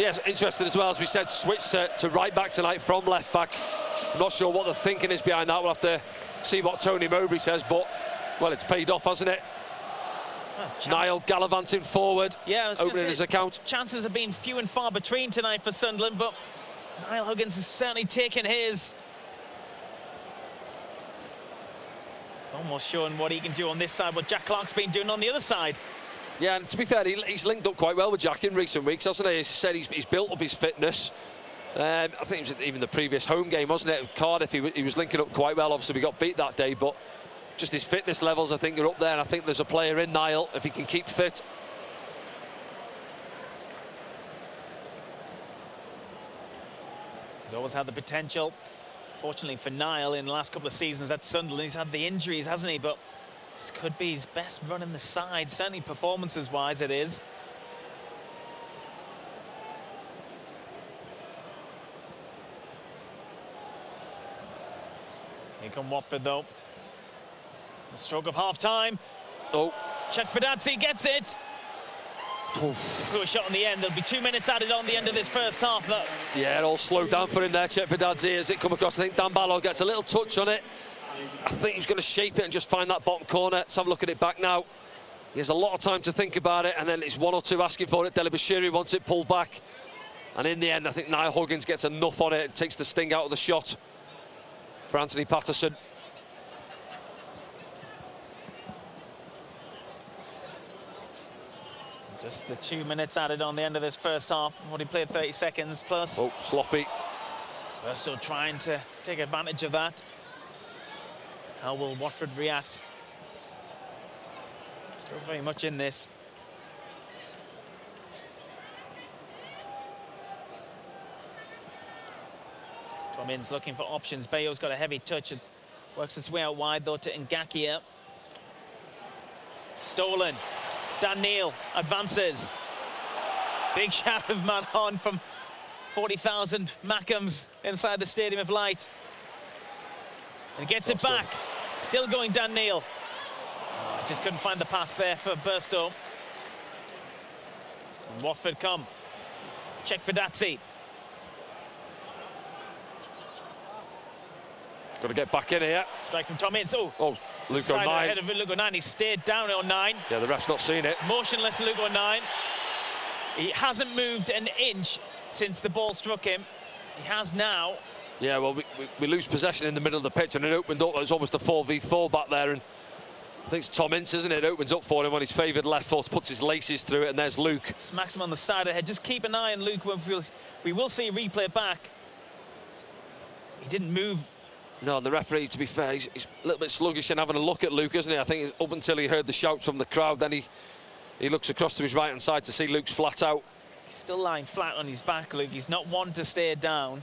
Yes, interesting as well, as we said, switch to right back tonight from left back. I'm not sure what the thinking is behind that. We'll have to see what Tony Mowbray says, but, well, it's paid off, hasn't it? Niall gallivanting forward, opening his account. Chances have been few and far between tonight for Sunderland, but Niall Huggins has certainly taken his. It's almost showing what he can do on this side, what Jack Clarke's been doing on the other side. Yeah, and to be fair, he's linked up quite well with Jack in recent weeks, hasn't he? As he said, he's built up his fitness. I think it was even the previous home game, wasn't it? Cardiff, he was linking up quite well. Obviously, we got beat that day, but just his fitness levels, I think, are up there. And I think there's a player in Niall, if he can keep fit. He's always had the potential. Fortunately for Niall, in the last couple of seasons at Sunderland, he's had the injuries, hasn't he? But this could be his best run in the side, certainly performances-wise it is. Here come Watford, though. The stroke of half-time. Oh. Jack Fedazzi gets it. Poor shot on the end. There'll be 2 minutes added on the end of this first half, though. Yeah, it all slowed down for him there, Jack Fedazzi, as it come across. I think Dan Barlow gets a little touch on it. I think he's going to shape it and just find that bottom corner. Let's have a look at it back now. He has a lot of time to think about it, and then it's one or two asking for it. Deli Bashiru wants it pulled back. And in the end, I think Niall Huggins gets enough on it. It takes the sting out of the shot for Anthony Patterson. Just the 2 minutes added on the end of this first half. What he played 30 seconds plus. Oh, sloppy. We're still trying to take advantage of that. How will Watford react? Still very much in this. Tom Ince looking for options. Bayo's got a heavy touch. It works its way out wide though to Ngakia. Stolen. Dan Neil advances. Big shout of man on from 40,000 Mackems inside the Stadium of Light. And gets it back. Still going Dan Neil. Oh, just couldn't find the pass there for Burstow. And Watford come. Check for Dapsy. Got to get back in here. Strike from Tom Ince. Oh, Luke O'Nien. Ahead of Luke O'Nien. He stayed down on 9. Yeah, the ref's not seen it. It's motionless, Luke O'Nien. He hasn't moved an inch since the ball struck him. He has now. Yeah, well, we lose possession in the middle of the pitch, and it opened up. It was almost a 4v4 back there, and I think it's Tom Ince, isn't it? It opens up for him on his favoured left foot, puts his laces through it, and there's Luke. Smacks him on the side of the head. Just keep an eye on Luke. We will see a replay back. He didn't move. No, the referee, to be fair, he's a little bit sluggish and having a look at Luke, isn't he? I think up until he heard the shouts from the crowd, then he looks across to his right-hand side to see Luke's flat out. He's still lying flat on his back, Luke. He's not one to stay down.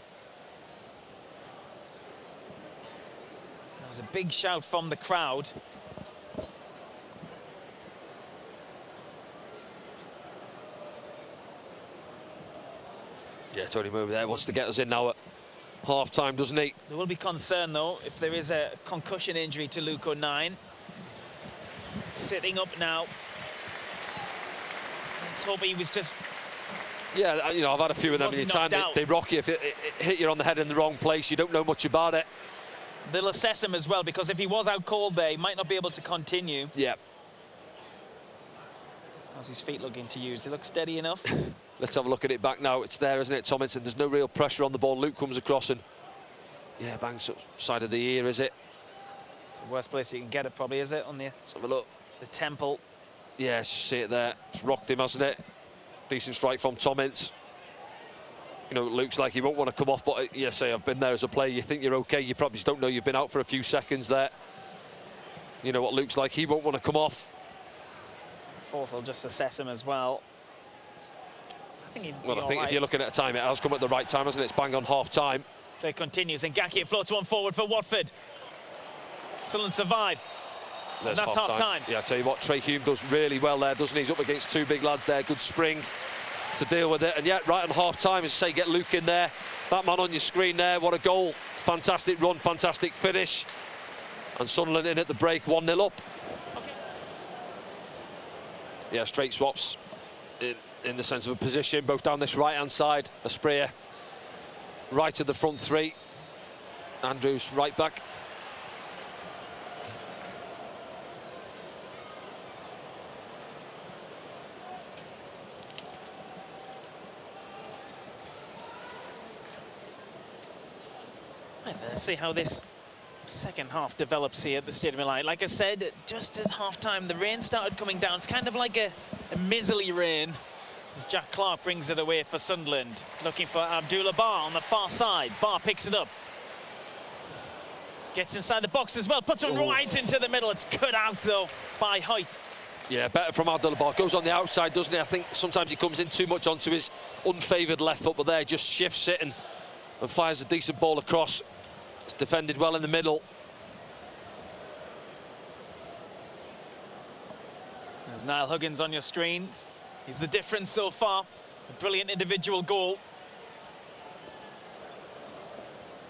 There was a big shout from the crowd. Yeah, Tony Moore there wants to get us in now at half-time, doesn't he? There will be concern, though, if there is a concussion injury to Luke O'Nien. Sitting up now. Let's hope he was just... Yeah, you know, I've had a few of them in your time. They rock you if it hit you on the head in the wrong place. You don't know much about it. They'll assess him as well, because if he was out cold there, he might not be able to continue. Yeah. How's his feet looking to use? He looks steady enough. Let's have a look at it back now. It's there, isn't it, Tomlinson? There's no real pressure on the ball. Luke comes across and, yeah, bangs up side of the ear, is it? It's the worst place you can get it, probably, is it? On the... Let's have a look. The temple. Yeah, see it there. It's rocked him, hasn't it? Decent strike from Tom Ince. You know, Luke's like he won't want to come off, but yeah, say I've been there as a player. You think you're okay. You probably just don't know you've been out for a few seconds there. You know what Luke's like. He won't want to come off. Fourth will just assess him as well. I think if you're looking at a time, it has come at the right time, hasn't it? It's bang on half-time. So it continues, and Ngakia floats one forward for Watford. Sunderland survive. And that's half-time. Yeah, I tell you what, Trey Hume does really well there, doesn't he? He's up against two big lads there. Good spring to deal with it. And yet, right on half-time, as say, get Luke in there. That man on your screen there, what a goal. Fantastic run, fantastic finish. And Sunderland in at the break, 1-0 up. Okay. Yeah, straight swaps in the sense of a position, both down this right-hand side. A sprayer right at the front three. Andrews right back. Let's see how this second half develops here at the Stadium of Light. Like I said, just at half-time, the rain started coming down. It's kind of like a miserly rain as Jack Clark brings it away for Sunderland. Looking for Abdullah Barr on the far side. Barr picks it up. Gets inside the box as well. Puts it right into the middle. It's cut out, though, by Hoyt. Yeah, better from Abdullah Barr. Goes on the outside, doesn't he? I think sometimes he comes in too much onto his unfavoured left foot, but there he just shifts it and fires a decent ball across. It's defended well in the middle. There's Niall Huggins on your screens. He's the difference so far. A brilliant individual goal.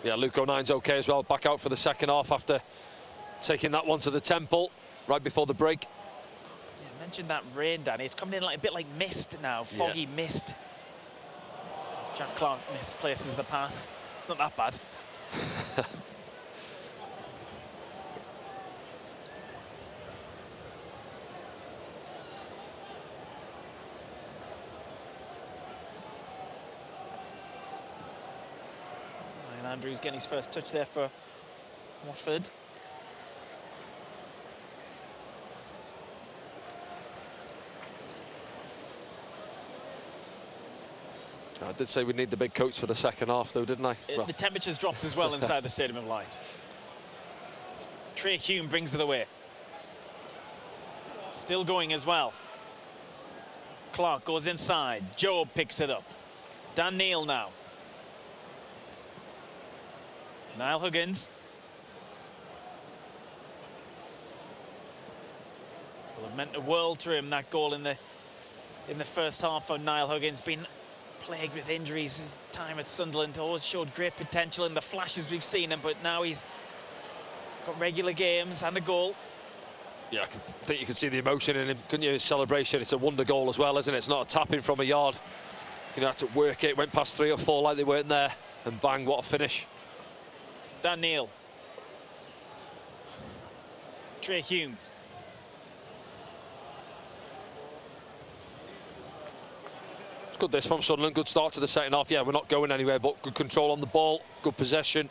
Yeah, Luke O'Nien's okay as well. Back out for the second half after taking that one to the temple right before the break. Yeah, I mentioned that rain, Danny. It's coming in like a bit like mist now, foggy mist. As Jack Clark misplaces the pass. It's not that bad. And Andrews getting his first touch there for Watford. I did say we need the big coats for the second half, though, didn't I? The temperature's dropped as well inside the Stadium of Light. Trey Hume brings it away. Still going as well. Clark goes inside. Job picks it up. Dan Neil now. Niall Huggins. Will have meant the world to him, that goal in the first half for Niall Huggins. Been plagued with injuries. His time at Sunderland always showed great potential in the flashes we've seen him, but now he's got regular games and a goal. Yeah, I think you can see the emotion in him, couldn't you? His celebration, it's a wonder goal as well, isn't it? It's not a tap-in from a yard. You know, had to work it, went past 3 or 4 like they weren't there, and bang, what a finish. Dan Neil. Trey Hume. It's good this from Sunderland, good start to the second half. Yeah, we're not going anywhere, but good control on the ball, good possession,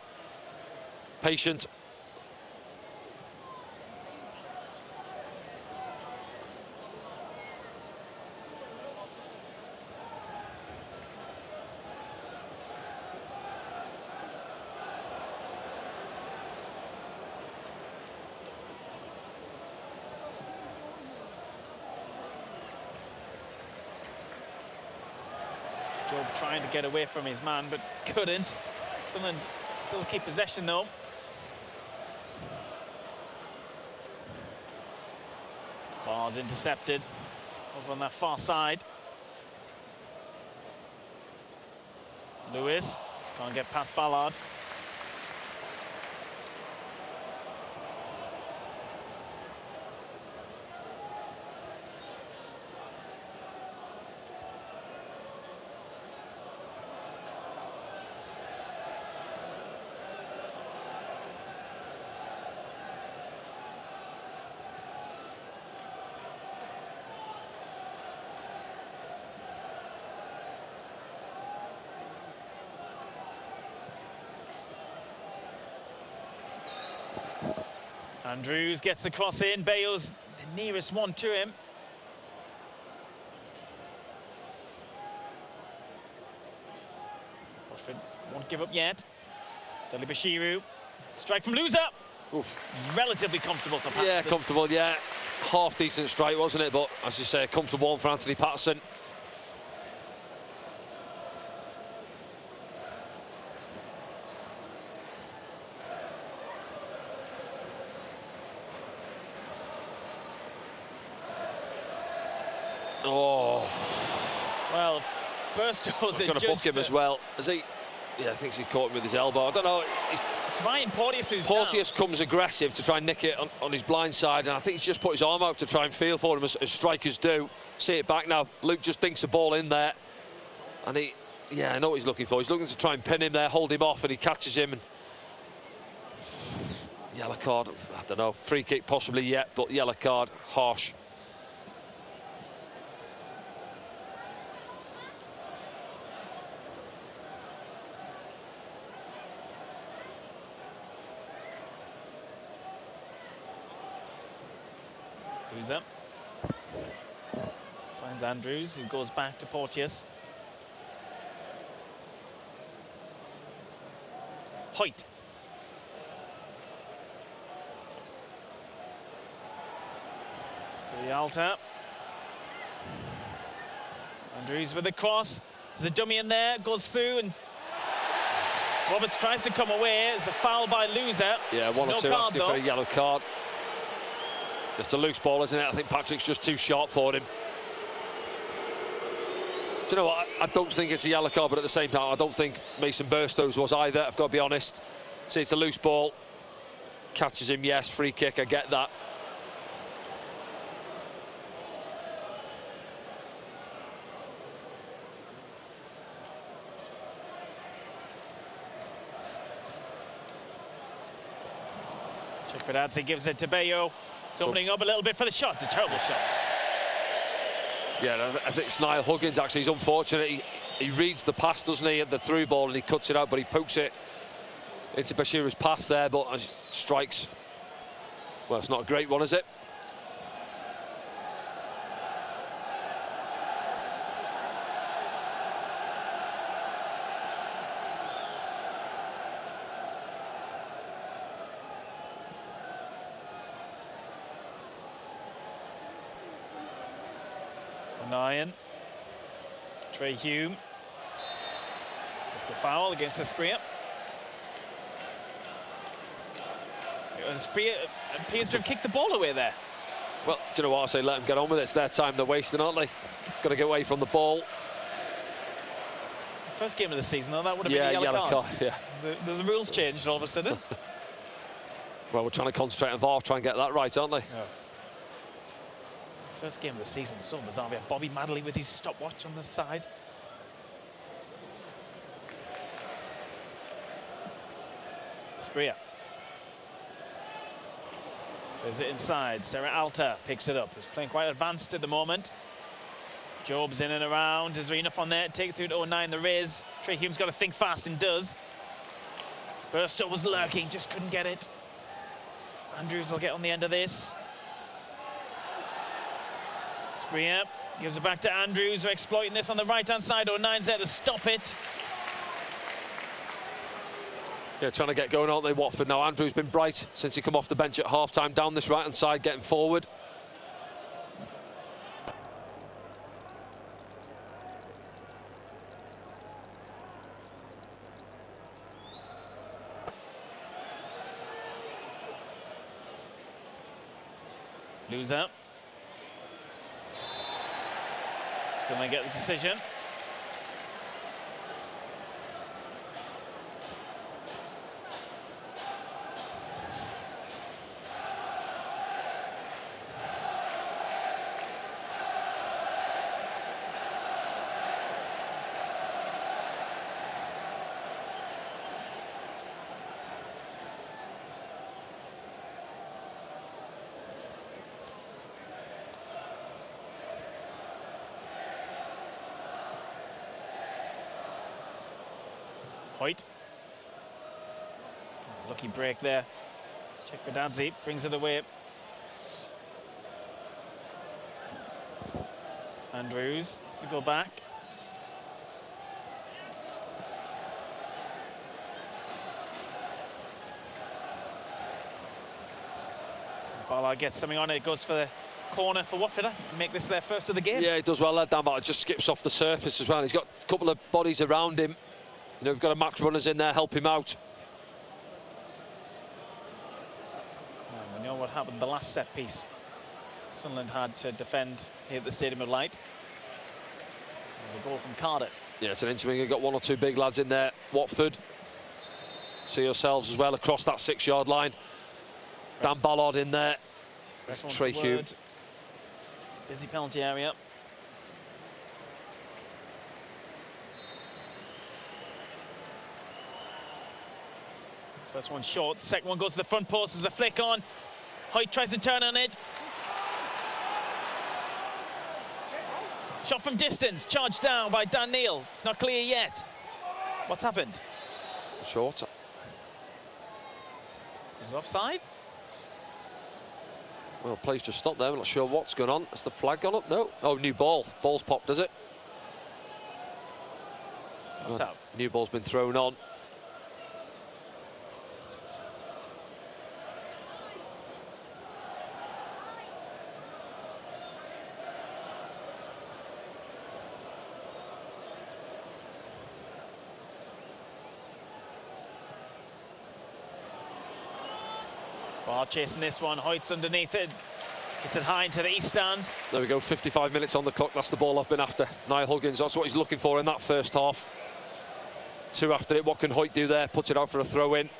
patient. Job trying to get away from his man, but couldn't. Sunderland still keep possession though. Ball's intercepted over on that far side. Lewis can't get past Ballard. Andrews gets the cross in. Bayo's the nearest one to him. Watford won't give up yet. Deli Bashiru. Strike from Loser. Oof. Relatively comfortable for Patterson. Yeah, comfortable, yeah. Half decent strike, wasn't it? But as you say, a comfortable one for Anthony Patterson. Oh. Well, Burstow's going to book him as well. Has he? Yeah, I think he caught him with his elbow. I don't know. It's Ryan Porteous who's Porteous down. comes aggressive to try and nick it on his blind side, and I think he's just put his arm out to try and feel for him as strikers do. See it back now. Luke just dinks the ball in there, and yeah, I know what he's looking for. He's looking to try and pin him there, hold him off, and he catches him. And yellow card. I don't know. Free kick possibly yet, but yellow card, harsh. Who's up? Finds Andrews, who goes back to Porteous. Hoyt. So the Alta. Andrews with the cross. There's a dummy in there, goes through, and Roberts tries to come away. It's a foul by Loser. Yeah, one or two asking for a yellow card. Just a loose ball, isn't it? I think Patrick's just too sharp for him. Do you know what? I don't think it's a yellow card, but at the same time, I don't think Mason Burstow's was either. I've got to be honest. See, it's a loose ball. Catches him, yes. Free kick, I get that. Chikpadadze gives it to Bayo. It's opening up a little bit for the shot. It's a terrible shot. Yeah, I think it's Niall Huggins, actually. He's unfortunate. He reads the pass, doesn't he, at the through ball, and he cuts it out, but he pokes it into Bashiru's path there, but strikes. Well, it's not a great one, is it? Ryan. Trey Hume. It's the foul against Espria. Espria appears to have kicked the ball away there. Well, do you know what I say? Let them get on with it. It's their time they're wasting, aren't they? Got to get away from the ball. First game of the season, though, that would have been a yellow card. Yeah. The rules changed all of a sudden. Well, we're trying to concentrate on VAR, try and get that right, aren't they? Yeah. First game of the season, so bizarre. We have Bobby Madley with his stopwatch on the side. Spria. There's it inside. Sarah Alta picks it up. He's playing quite advanced at the moment. Job's in and around. Is there enough on there? Take through to 09. There is. Trey Hume's got to think fast and does. Burstow was lurking, just couldn't get it. Andrews will get on the end of this. Spria gives it back to Andrews. We're exploiting this on the right-hand side. 09's there to stop it. Yeah, trying to get going, aren't they, Watford? Now, Andrew's been bright since he come off the bench at half-time down this right-hand side, getting forward. Loser. So they get the decision. Hoyt. Lucky break there. Chekvedadze brings it away. Andrews has to go back. Ballard gets something on it. It goes for the corner for Watford. Make this their first of the game. Yeah, he does well. That Dan Ballard just skips off the surface as well. He's got a couple of bodies around him. You know, we've got a Max runners in there, help him out. Well, we know what happened the last set piece. Sunderland had to defend here at the Stadium of Light. There's a goal from Cardiff. Yeah, it's an interwing. You've got one or two big lads in there. Watford. See yourselves as well across that 6-yard line. Dan Ballard in there. Trey Hume. Busy penalty area. First one short, second one goes to the front post. There's a flick on. Hoyt tries to turn on it. Shot from distance, charged down by Dan Neil. It's not clear yet. What's happened? Short. Is it offside? Well, play's just stopped there. We're not sure what's going on. Has the flag gone up? No. Oh, new ball. Ball's popped, does it? Must have. New ball's been thrown on. Bar chasing this one. Hoyt's underneath it. Gets it high into the east stand. There we go, 55 minutes on the clock. That's the ball I've been after. Niall Huggins, that's what he's looking for in that first half. 2 after it. What can Hoyt do there? Puts it out for a throw in.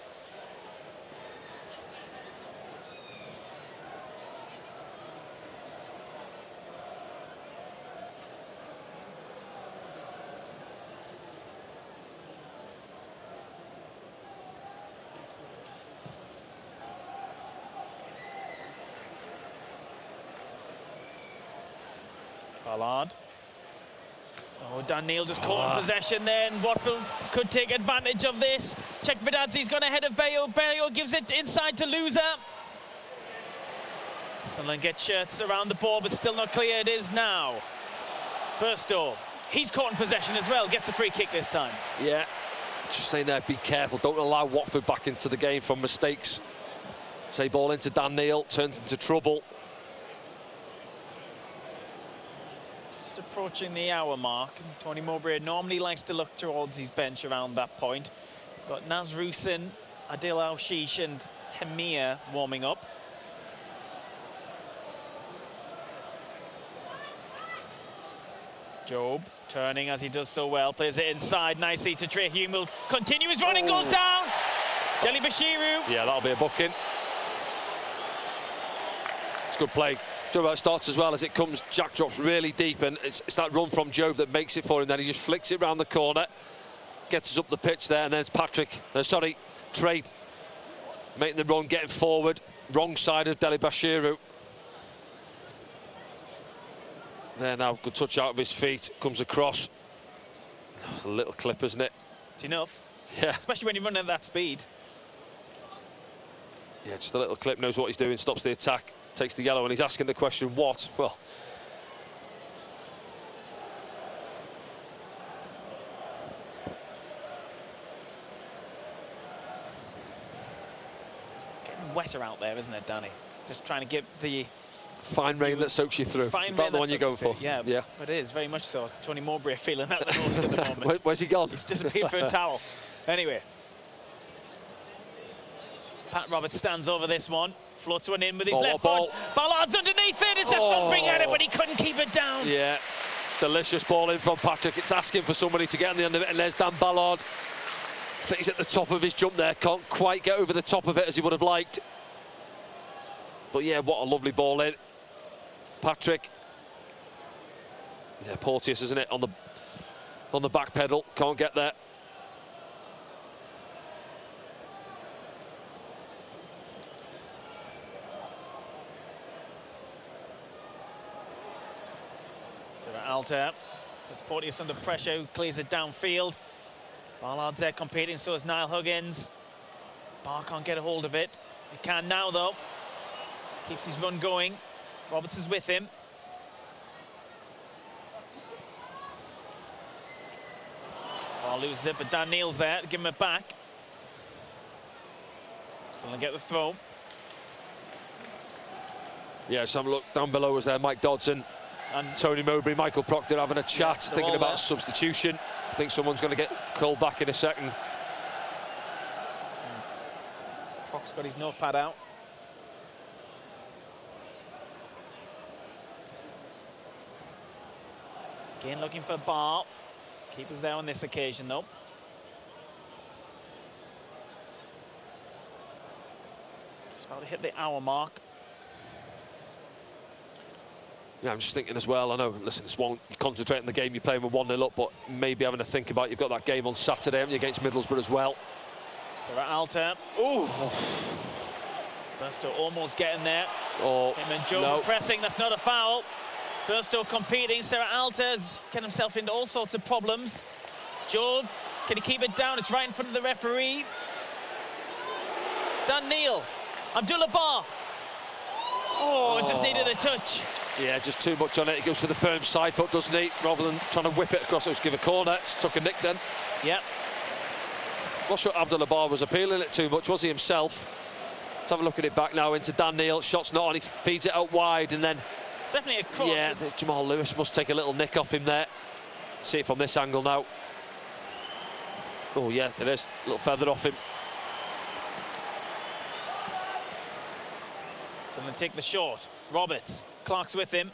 Ballard. Oh, Dan Neil just caught in possession there, and Watford could take advantage of this. Chekvedadze's gone ahead of Bayo. Bayo gives it inside to Loser. Sunderland gets shirts around the ball, but still not clear. It is now. Burstow. He's caught in possession as well. Gets a free kick this time. Yeah, just saying there, be careful. Don't allow Watford back into the game from mistakes. Say ball into Dan Neil, turns into trouble. Just approaching the hour mark. Tony Mowbray normally likes to look towards his bench around that point. Got Nazrusin, Adil Al-Shish and Hemir warming up. Job turning as he does so well, plays it inside nicely to Trey Hume. Continue his running, goes down. Deli Bashiru. Yeah, that'll be a booking. It's good play. Talk about starts as well as it comes. Jack drops really deep, and it's that run from Job that makes it for him. Then he just flicks it round the corner, gets us up the pitch there, and then it's Trey making the run, getting forward, wrong side of Deli Bashiru. There now, good touch out of his feet, comes across. It's a little clip, isn't it? It's enough. Yeah. Especially when you run at that speed. Yeah, just a little clip, knows what he's doing, stops the attack, takes the yellow, and he's asking the question, what? Well, it's getting wetter out there, isn't it, Danny? Just trying to get the fine rain that soaks you through. Fine About rain the one you're going for. Yeah, but it is very much so. Tony Mowbray feeling that the most at the moment. Where's he gone? He's disappeared for a towel. Anyway, Pat Roberts stands over this one, floats one in with his left foot. Ballard's underneath it. It's a thumping at it, but he couldn't keep it down. Yeah, delicious ball in from Patrick. It's asking for somebody to get on the end of it, and there's Dan Ballard. I think he's at the top of his jump there. Can't quite get over the top of it as he would have liked. But yeah, what a lovely ball in. Patrick. Yeah, Porteous, isn't it? On the back pedal, can't get there. So Alter puts Porteous under pressure, clears it downfield. Ballard's there competing, so is Niall Huggins. Barr can't get a hold of it. He can now, though. Keeps his run going. Roberts is with him. Ball loses it, but Dan Neal's there to give him it back. Still gonna get the throw. Yeah, so have a look down below us there. Mike Dodson and Tony Mowbray, Michael Proctor having a chat, thinking about substitution. I think someone's going to get called back in a second. Proc's got his notepad out. Again looking for Barr. Keeper's there on this occasion though. Just about to hit the hour mark. Yeah, I'm just thinking as well, I know, listen, it's one, you concentrate on the game, you're playing with 1-0 up, but maybe having to think about, you've got that game on Saturday, haven't you, against Middlesbrough as well. Sarah Alter. Ooh! Burstow almost getting there. Him and Joe pressing, that's not a foul. Burstow competing, Sarah Alter's getting himself into all sorts of problems. Job, can he keep it down? It's right in front of the referee. Dan Neal, Abdullah Barr. Just needed a touch. Yeah, just too much on it. He goes for the firm side foot, doesn't he? Rather than trying to whip it across, let's give a corner. It's took a nick then. Yep. Not sure Abdullah Barr was appealing it too much, was he himself? Let's have a look at it back now into Dan Neal. Shot's not on, he feeds it out wide and then... It's definitely a cross. Yeah, Jamal Lewis must take a little nick off him there. See it from this angle now. Oh yeah, it is. A little feather off him. So I'm going to take the short. Roberts, Clark's with him.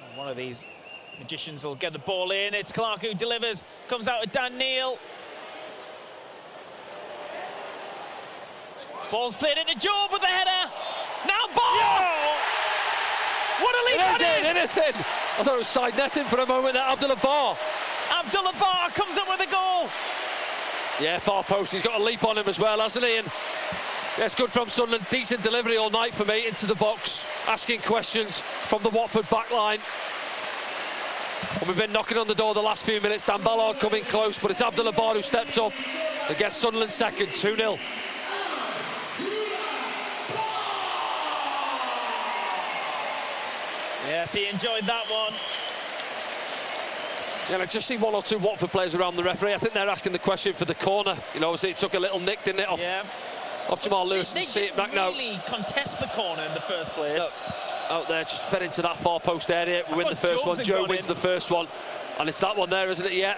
And one of these magicians will get the ball in. It's Clark who delivers. Comes out with Dan Neal. Ball's played into Job with the header. Now Ball! Yeah! What a lead that is! It is in! I thought it was side netting for a moment there, Abdullah Barr. Abdullah Barr comes up with a goal. Yeah, far post. He's got a leap on him as well, hasn't he? And that's good from Sunderland. Decent delivery all night for me into the box, asking questions from the Watford back line. And we've been knocking on the door the last few minutes. Dan Ballard coming close, but it's Abdullah Barr who steps up and gets Sunderland second, 2-0. Yes, he enjoyed that one. Yeah, I just see one or two Watford players around the referee. I think they're asking the question for the corner. You know, obviously it took a little nick, didn't it, off Jamal Lewis. They see it back now. They didn't really contest the corner in the first place. out there, just fed into that far post area. We win the first one. Joe wins the first one, and it's that one there, isn't it? Yeah.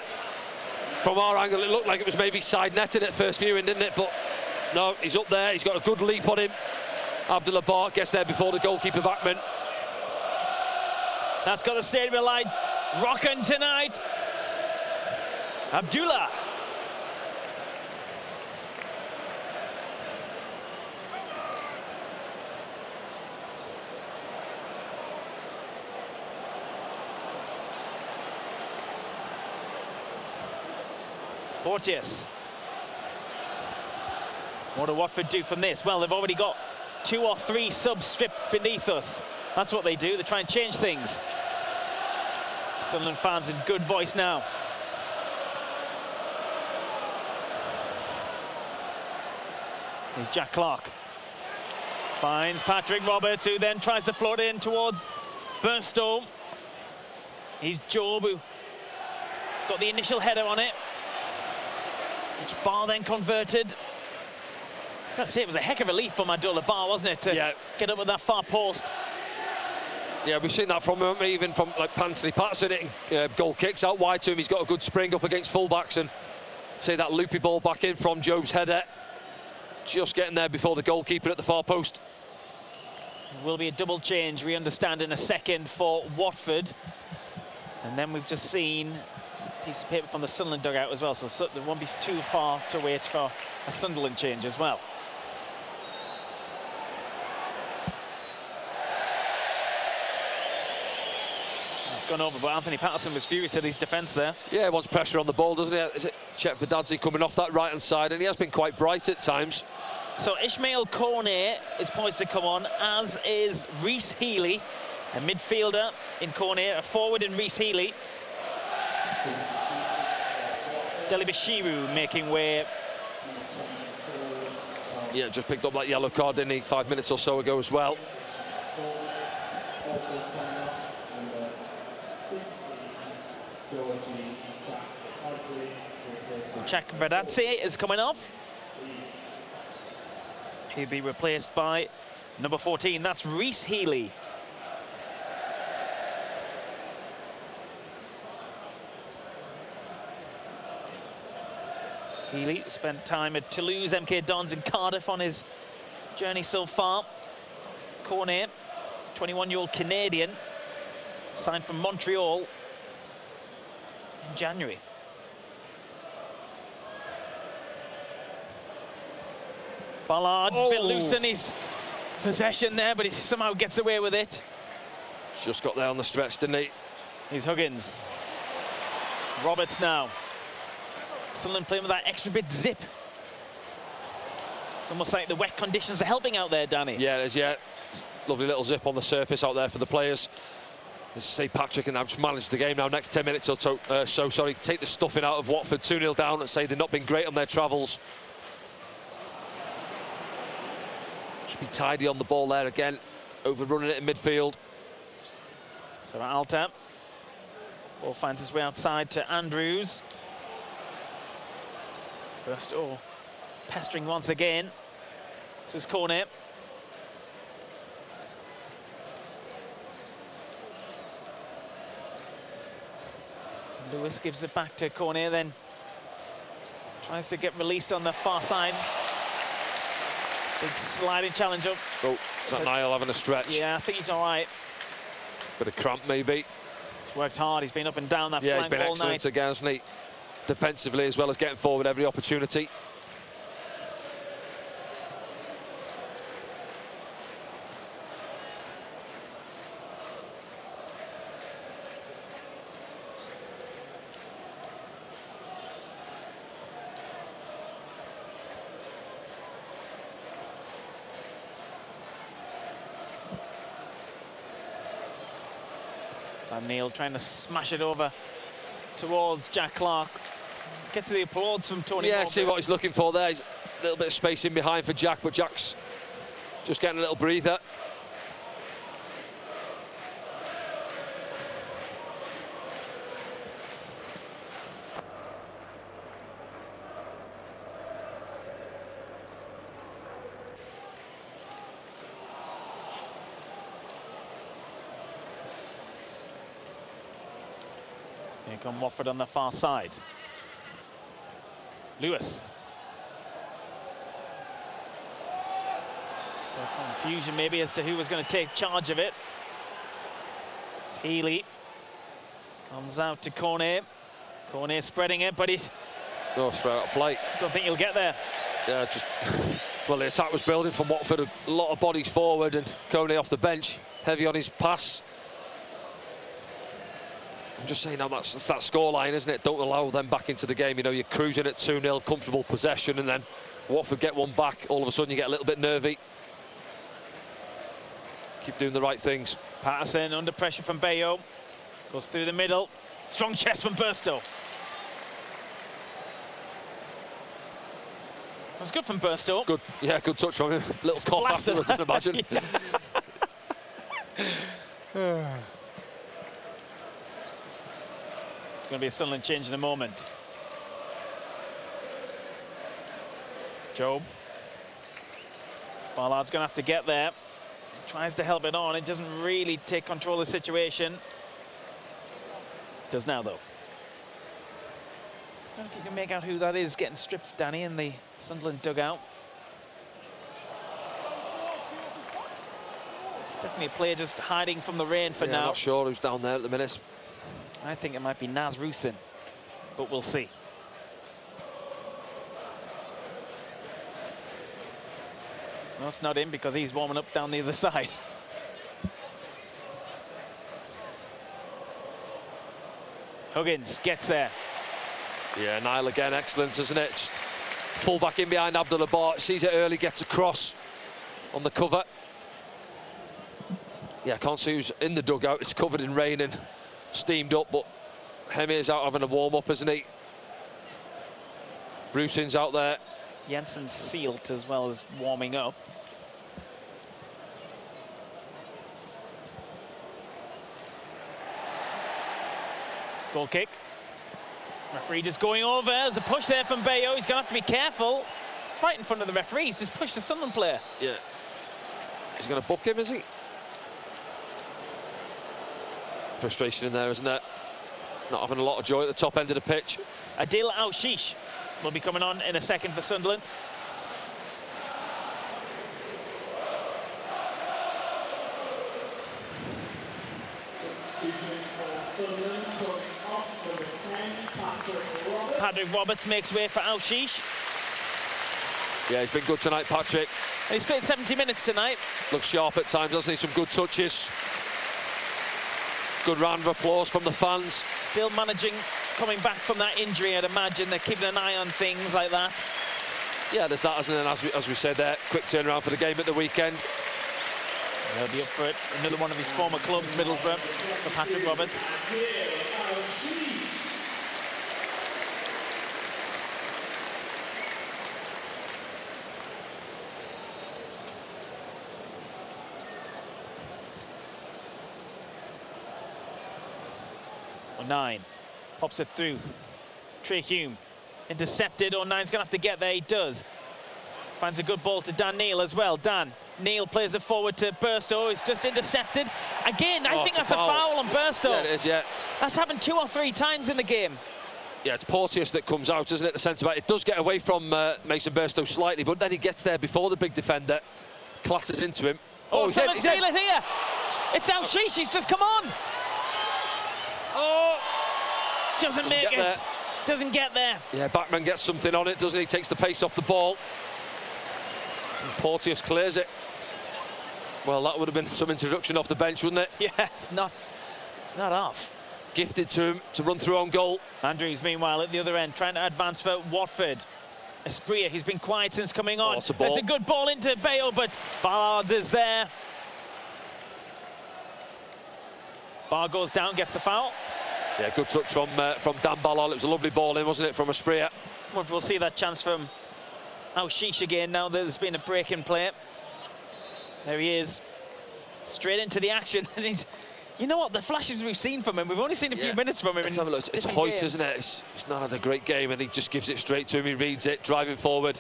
From our angle, it looked like it was maybe side netted at first viewing, didn't it? But no, he's up there. He's got a good leap on him. Abdullah Bar gets there before the goalkeeper backman. That's got the stadium light rocking tonight. Abdullah. Porteous. What do Watford do from this? Well, they've already got 2 or 3 subs stripped beneath us. That's what they do. They try and change things. Sunderland fans in good voice now. Here's Jack Clark. Finds Patrick Roberts, who then tries to float in towards Burstow. Here's Job, who got the initial header on it, which Bar then converted. I've got to say, it was a heck of a leap from Abdullah Bar, wasn't it, to get up with that far post. Yeah, we've seen that from him, even from like Anthony Patterson hitting goal kicks out wide to him. He's got a good spring up against fullbacks, and see that loopy ball back in from Job's header, just getting there before the goalkeeper at the far post. It will be a double change, we understand, in a second for Watford. And then we've just seen a piece of paper from the Sunderland dugout as well, so there won't be too far to wait for a Sunderland change as well. It's gone over, but Anthony Patterson was furious at his defence there. Yeah, he wants pressure on the ball, doesn't he? Is it Chet Verdadzi coming off that right-hand side, and he has been quite bright at times. So Ismail Kone is poised to come on, as is Reece Healy, a midfielder in Kone, a forward in Reece Healy. Delibashiru making way. Yeah, just picked up that yellow card, didn't he, 5 minutes or so ago as well. So Chet Verdadzi is coming off. He'll be replaced by number 14, that's Reece Healy. Healy spent time at Toulouse, MK Dons and Cardiff on his journey so far. Cornet, 21-year-old Canadian, signed from Montreal in January. Ballard's a bit loose in his possession there, but he somehow gets away with it. Just got there on the stretch, didn't he? Here's Huggins. Roberts now. Sunderland playing with that extra bit zip. It's almost like the wet conditions are helping out there, Danny. Yeah, it is, yeah. Lovely little zip on the surface out there for the players. As I say, Patrick and I've just managed the game now, next 10 minutes or so, take the stuffing out of Watford, 2-0 down, and say they've not been great on their travels. Just be tidy on the ball there again, overrunning it in midfield. So Alta, ball finds his way outside to Andrews. Burstow pestering once again. This is Cornet. Lewis gives it back to Cornet, then tries to get released on the far side. Big sliding challenge up. Oh, is that Niall having a stretch? Yeah, I think he's all right. Bit of cramp, maybe. He's worked hard. He's been up and down that flank all night. Yeah, he's been excellent again, hasn't he? Defensively as well as getting forward every opportunity. Neil trying to smash it over towards Jack Clark. Gets the applause from Tony. Yeah, see what he's looking for there. He's a little bit of space in behind for Jack, but Jack's just getting a little breather. Here come Watford on the far side. Lewis. Confusion maybe as to who was going to take charge of it. It's Healy. Comes out to Cornet. Cornet spreading it, but he's... Oh, straight out of play. Don't think he'll get there. Yeah, just... Well, the attack was building from Watford. A lot of bodies forward, and Cornet off the bench. Heavy on his pass. I'm just saying, that's that scoreline, isn't it? Don't allow them back into the game. You know, you're cruising at 2-0, comfortable possession, and then Watford get one back. All of a sudden, you get a little bit nervy. Keep doing the right things. Patterson under pressure from Bayo. Goes through the middle. Strong chest from Burstow. That was good from Burstow. Good, yeah, good touch from him. Little cough afterwards, I imagine. It's going to be a Sunderland change in a moment. Job. Ballard's going to have to get there. Tries to help it on. It doesn't really take control of the situation. It does now, though. I don't know if you can make out who that is getting stripped, Danny, in the Sunderland dugout. It's definitely a player just hiding from the rain for now. I'm not sure who's down there at the minute. I think it might be Naz Rusin, but we'll see. No, it's not him because he's warming up down the other side. Huggins gets there. Yeah, Niall again, excellent, isn't it? Just full back in behind Abdullah Bar, sees it early, gets across on the cover. Yeah, I can't see who's in the dugout. It's covered in rain and steamed up, but Hemir's out having a warm-up, isn't he? Rusin's out there. Jensen's sealed as well as warming up. Goal kick. Referee just going over. There's a push there from Bayo. He's going to have to be careful. It's right in front of the referee. He's just pushed the Sunderland player. Yeah. He's going to book him, is he? Frustration in there, isn't it? Not having a lot of joy at the top end of the pitch. Adil Al-Shish will be coming on in a second for Sunderland. Patrick Roberts makes way for Al-Shish. Yeah, he's been good tonight, Patrick. And he's played 70 minutes tonight. Looks sharp at times, doesn't he? Some good touches. Good round of applause from the fans. Still managing, coming back from that injury, I'd imagine. They're keeping an eye on things like that. Yeah, there's that, isn't there? As we said there, quick turnaround for the game at the weekend. He'll be up for it. Another one of his former clubs, Middlesbrough, for Patrick Roberts. O'Nien pops it through. Trey Hume intercepted. O'Nien's going to have to get there. He does. Finds a good ball to Dan Neil as well. Dan Neil plays it forward to Burstow. It's just intercepted. Again, I think that's a foul on Burstow. Yeah, it is, yeah. That's happened 2 or 3 times in the game. Yeah, it's Porteous that comes out, isn't it, the centre-back. It does get away from Mason Burstow slightly, but then he gets there before the big defender. Clatters into him. Oh, someone steal it here. It's Al-Shish. He's just come on. Oh, doesn't make it. There. Doesn't get there. Yeah, Backman gets something on it, doesn't he? Takes the pace off the ball. And Porteous clears it. Well, that would have been some introduction off the bench, wouldn't it? Yes, not off. Gifted to him to run through on goal. Andrews, meanwhile, at the other end, trying to advance for Watford. Espria, he's been quiet since coming on. It's a good ball into Bayo, but Bard is there. Bar goes down, gets the foul. Yeah, good touch from Dan Ballard. It was a lovely ball in, wasn't it, from Espria? We'll see that chance from Al-Shish again now there's been a break in play. There he is, straight into the action. And he's, you know what, the flashes we've seen from him, we've only seen a few minutes from him. Let's have a look. It's Hoyt, isn't it? He's not had a great game, and he just gives it straight to him. He reads it, driving forward.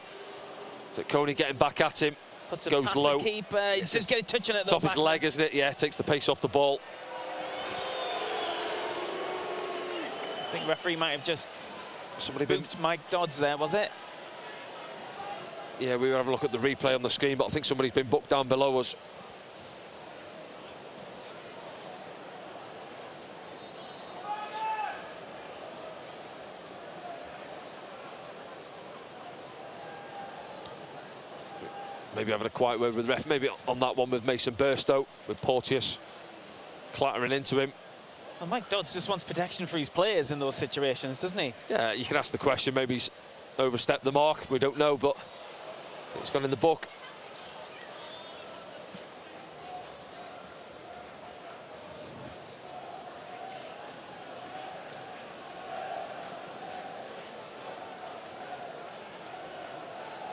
So Coney getting back at him. Puts a goes pass low. Keeper. He's just getting touching it. Top his leg, isn't it? Yeah, takes the pace off the ball. I think referee might have just Somebody booked Mike Dodds there, was it? Yeah, we were having a look at the replay on the screen, but I think somebody's been booked down below us. Maybe having a quiet word with the ref, maybe on that one with Mason Burstow, with Porteous clattering into him. Well, Mike Dodds just wants protection for his players in those situations, doesn't he? Yeah, you can ask the question, maybe he's overstepped the mark, we don't know, but it's gone in the book.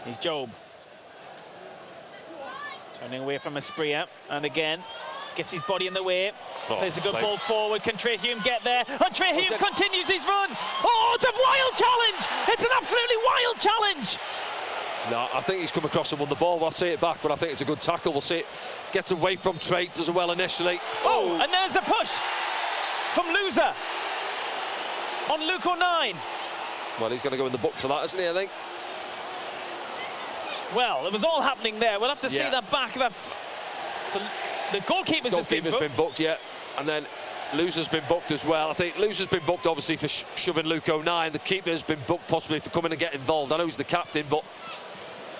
He's Job. Turning away from Asprilla, and again, gets his body in the way. Plays a good ball forward. Can Trey Hume get there? And Trey Hume continues his run. Oh, it's a wild challenge! It's an absolutely wild challenge! No, I think he's come across and won the ball. We'll see it back, but I think it's a good tackle. We'll see it. Gets away from Trey, does well initially. Oh, and there's the push from Loser on Luke O'Nien. Well, he's going to go in the book for that, isn't he, I think? Well, it was all happening there. We'll have to see that back. So the goalkeeper's been booked, yeah. And then Loser's been booked as well. I think Loser's been booked, obviously, for shoving Luke O'Nien. The keeper's been booked possibly for coming and get involved. I know he's the captain, but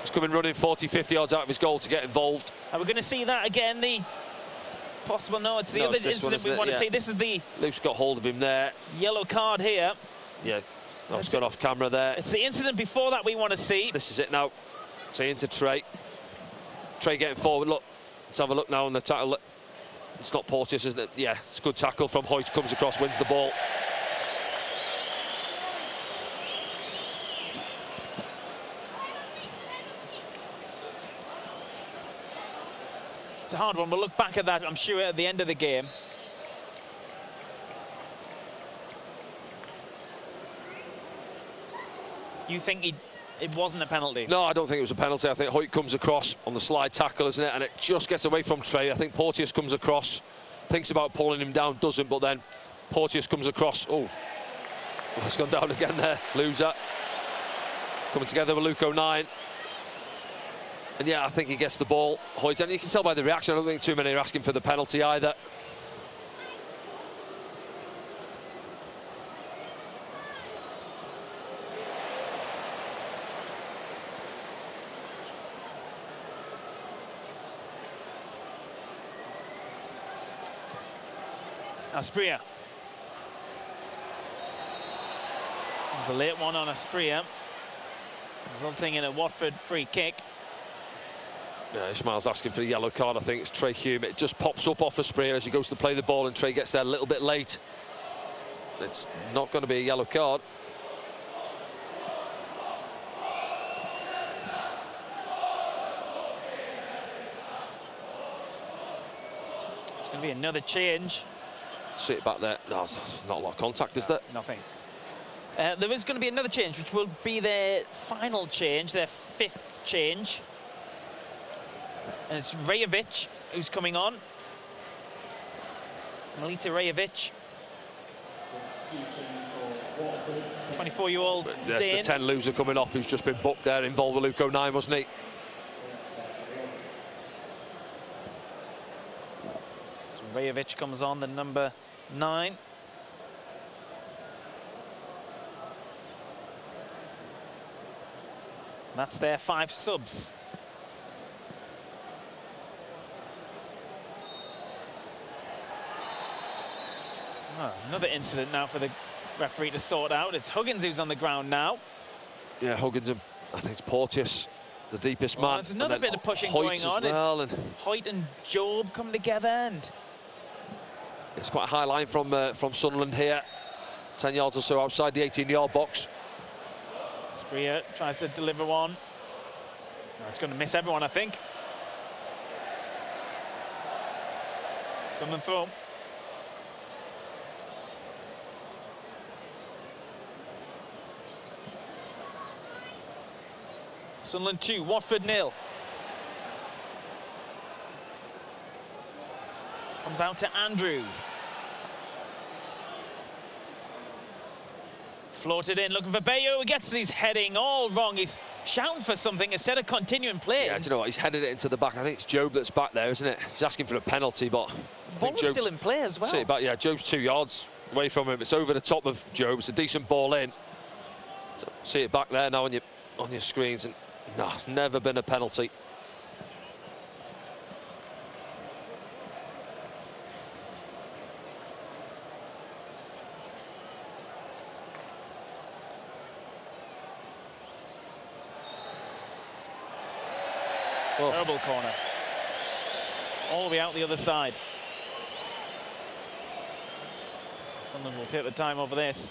he's coming running 40, 50 yards out of his goal to get involved. And we're going to see that again. The possible, no, it's the other incident we want to see. This is the... Luke's got hold of him there. Yellow card here. Yeah, that's got off camera there. It's the incident before that we want to see. This is it now. So into Trey. Trey getting forward. Look, let's have a look now on the tackle. It's not Porteous, isn't it? Yeah, it's a good tackle from Hoyt. Comes across, wins the ball. It's a hard one. We'll look back at that, I'm sure, at the end of the game. You think it wasn't a penalty? No, I don't think it was a penalty. I think Hoyt comes across on the slide tackle, isn't it? And it just gets away from Trey. I think Porteous comes across, thinks about pulling him down, doesn't, but then Porteous comes across. Oh, it's gone down again there. Loser coming together with Luke O'Nien. And yeah, I think he gets the ball. Hoyt, and you can tell by the reaction, I don't think too many are asking for the penalty either. Asprilla. There's a late one on Asprilla, resulting in a Watford free kick. Yeah, Ismail's asking for a yellow card. I think it's Trey Hume. It just pops up off Asprilla as he goes to play the ball, and Trey gets there a little bit late. It's not going to be a yellow card. It's going to be another change. See it back there. No, there's not a lot of contact, is there? Nothing. There is going to be another change, which will be their final change, their fifth change. And it's Rajovic who's coming on. Milita Rajovic. 24-year-old There's Dane. the 10 Loser coming off, who's just been booked there, involved with Luke O'Nien, wasn't he? So Rajovic comes on, the number 9. That's their 5 subs. Oh, there's another incident now for the referee to sort out. It's Huggins who's on the ground now. Yeah, Huggins and I think it's Porteous, the deepest man. There's another bit of pushing Hoyt going on. Well, and Hoyt and Job come together, and it's quite a high line from Sunderland here. 10 yards or so outside the 18-yard box. Asprilla tries to deliver one. No, it's going to miss everyone, I think. Someone throw. Sunderland 2, Watford 0. Comes out to Andrews. Floated in, looking for Bayo. He gets his heading all wrong. He's shouting for something instead of continuing play. Yeah, do you know what? He's headed it into the back. I think it's Job that's back there, isn't it? He's asking for a penalty, but the ball was still in play as well. See it back, yeah. Job's 2 yards away from him. It's over the top of Job. It's a decent ball in. So, see it back there now on your screens, and no, never been a penalty. Oh. Terrible corner. All the way out the other side. Sunderland will take the time over this.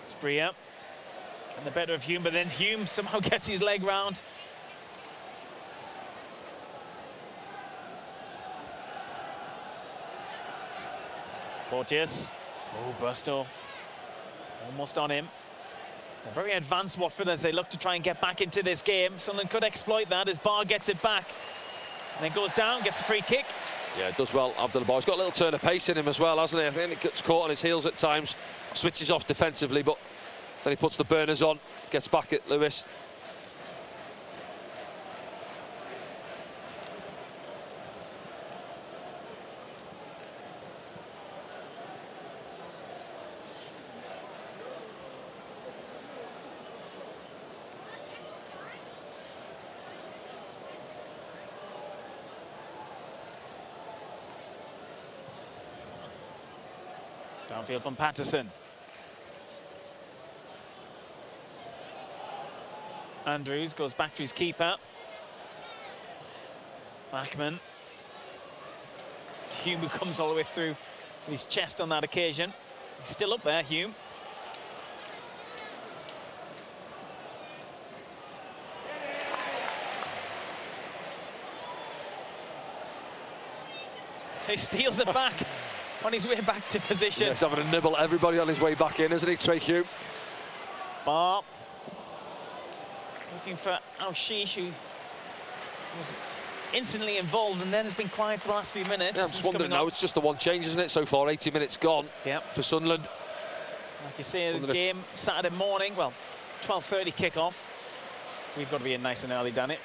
Spria. And the better of Hume, but then Hume somehow gets his leg round. Porteous. Oh, Burstow. Almost on him. A very advanced Watford as they look to try and get back into this game. Sunderland could exploit that as Barr gets it back. And then goes down, gets a free kick. Yeah, it does well, Abdul-Jabbar. He's got a little turn of pace in him as well, hasn't he? I think he gets caught on his heels at times, switches off defensively, but then he puts the burners on, gets back at Lewis. Downfield from Patterson. Andrews goes back to his keeper. Bachmann. Hume, who comes all the way through his chest on that occasion. He's still up there, Hume. He steals it back on his way back to position. Yeah, he's having a nibble at everybody on his way back in, isn't he, Trey Hume? Barr looking for Al-Shish, who was instantly involved and then has been quiet for the last few minutes. Yeah, I'm just wondering now, it's just the one change, isn't it, so far? 80 minutes gone for Sunderland. Like you say, the game Saturday morning, well, 12:30 kick-off. We've got to be in nice and early, done it.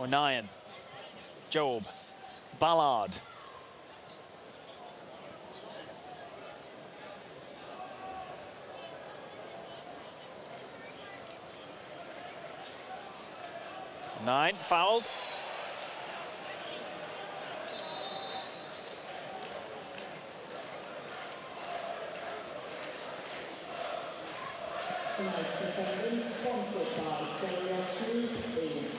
O'Nien, Job, Ballard. Nine, fouled. Sponsored by Stereo Street is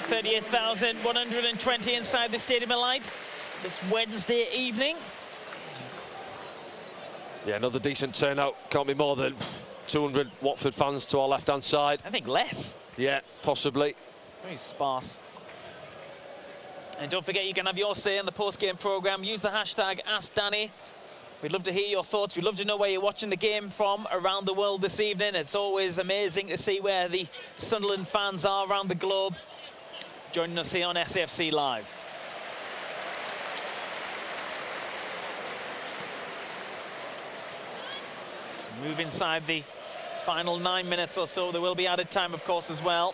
38,120 inside the Stadium of Light this Wednesday evening. Yeah, another decent turnout. Can't be more than 200 Watford fans to our left-hand side. I think less. Yeah, possibly. Very sparse. And don't forget, you can have your say in the post-game programme. Use the hashtag AskDanny. We'd love to hear your thoughts. We'd love to know where you're watching the game from around the world this evening. It's always amazing to see where the Sunderland fans are around the globe. Joining us here on SAFC Live. So move inside the final 9 minutes or so. There will be added time, of course, as well.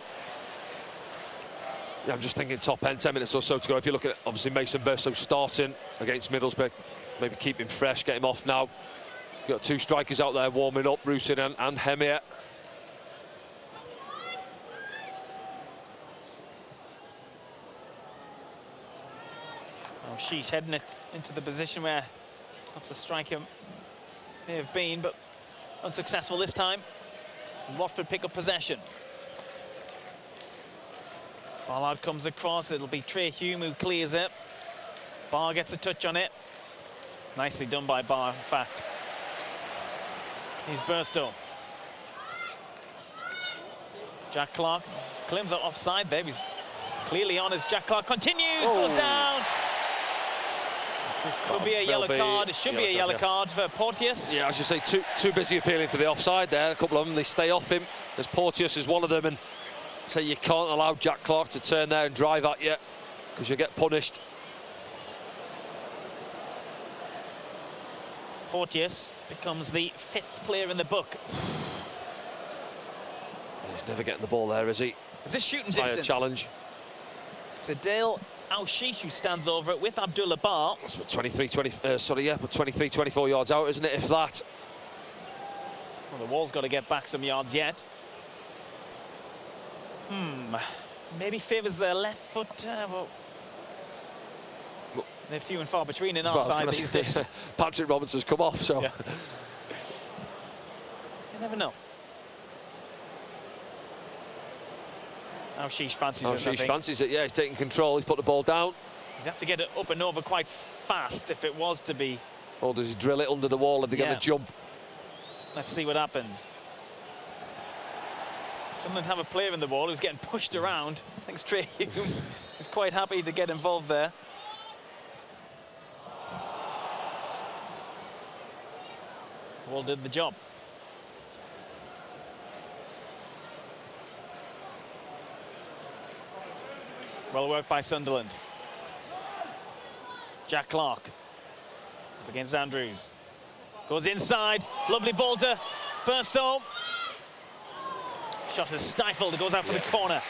Yeah, I'm just thinking top end, 10 minutes or so to go. If you look at, obviously, Mason Burstow starting against Middlesbrough, maybe keep him fresh, get him off now. You've got two strikers out there warming up, Rusin and Hemir. Oh, she's heading it into the position where perhaps the striker may have been, but unsuccessful this time. And Watford pick up possession. Ballard comes across, it'll be Trey Hume who clears it. Barr gets a touch on it. It's nicely done by Barr, in fact. He's Burstow. Jack Clark claims are offside there. He's clearly on as Jack Clark continues, goes down. Could be a yellow card. It should be a yellow card for Porteous. Yeah, as you say, too busy appealing for the offside there. A couple of them, they stay off him. As Porteous is one of them, and say you can't allow Jack Clark to turn there and drive at you because you'll get punished. Porteous becomes the 5th player in the book. He's never getting the ball there, is he? Is this shooting Higher distance? challenge. It's Adel Al-Shish who stands over it with Abdullah Barr. That's what 23, 24 yards out, isn't it, if that? Well, the wall's got to get back some yards yet. Maybe favours their left foot. Well, they're few and far between in our side these days. Patrick Robinson's come off, so... Yeah. You never know. Al-Shish fancies it, I think. Fancies it, yeah, he's taking control, he's put the ball down. He's have to get it up and over quite fast if it was to be. Or does he drill it under the wall and they get the jump? Let's see what happens. Sunderland have a player in the wall who's getting pushed around. I think Trey Hume is quite happy to get involved there. Wall did the job. Well worked by Sunderland. Jack Clark up against Andrews. Goes inside. Lovely ball to Burstow. Shot is stifled. It goes out for the corner.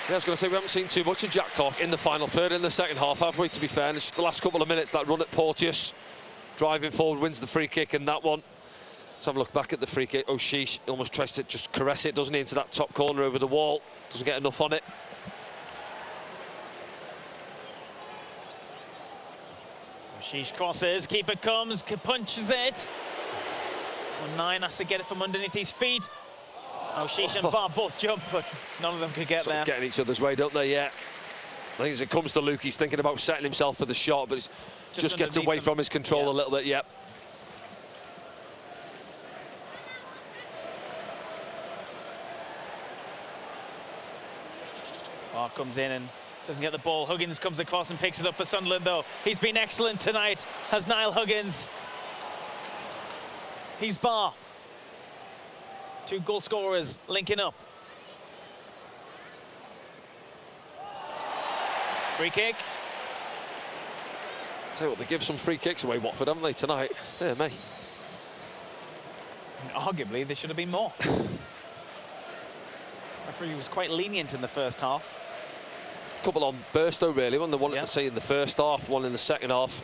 Yeah, I was going to say, we haven't seen too much of Jack Clark in the final third in the second half, have we, to be fair? And it's the last couple of minutes, that run at Porteous, driving forward, wins the free kick, and that one. Let's have a look back at the free kick. O'Sheesh almost tries to just caress it, doesn't he, into that top corner over the wall. Doesn't get enough on it. O'Sheesh crosses, keeper comes, punches it. 9 has to get it from underneath his feet. O'Sheesh and Barr both jump, but none of them could get there. Getting each other's way, don't they? Yeah. I think as it comes to Luke, he's thinking about setting himself for the shot, but he just gets away from his control a little bit. Yeah. Barr comes in and doesn't get the ball. Huggins comes across and picks it up for Sunderland, though. He's been excellent tonight, has Niall Huggins. He's Barr. 2 goal scorers linking up. Free kick. Tell you what, they give some free kicks away, Watford, haven't they, tonight? Yeah, mate. Arguably, there should have been more. Referee was quite lenient in the first half. Couple on Burstow, really. One they wanted to see in the first half, one in the second half.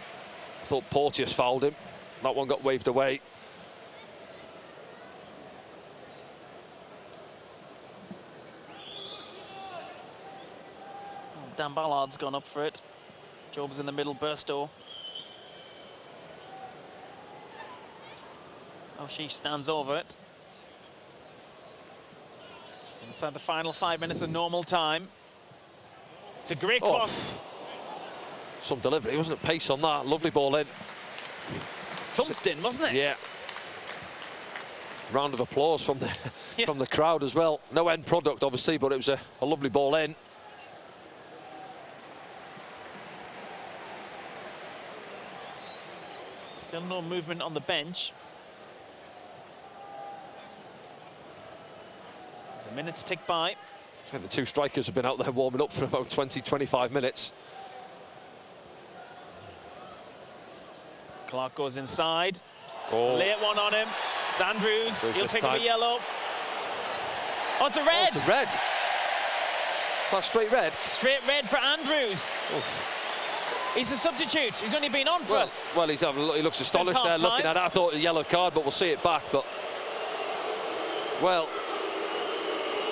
I thought Porteous fouled him. That one got waved away. Dan Ballard's gone up for it. Job's in the middle, Burstow. Oh, she stands over it. Inside the final 5 minutes of normal time. It's a great cross. Some delivery, wasn't it? Pace on that. Lovely ball in. Thumped in, wasn't it? Yeah. Round of applause from the crowd as well. No end product, obviously, but it was a lovely ball in. Still no movement on the bench. As the minutes tick by. I think the 2 strikers have been out there warming up for about 20-25 minutes. Clark goes inside. Late one on him. It's Andrews. He'll pick up a yellow. Oh, it's a red. It's a red. That's straight red. Straight red for Andrews. He's a substitute. He's only been on for... Well, he looks astonished there looking at it. I thought a yellow card, but we'll see it back. But, well,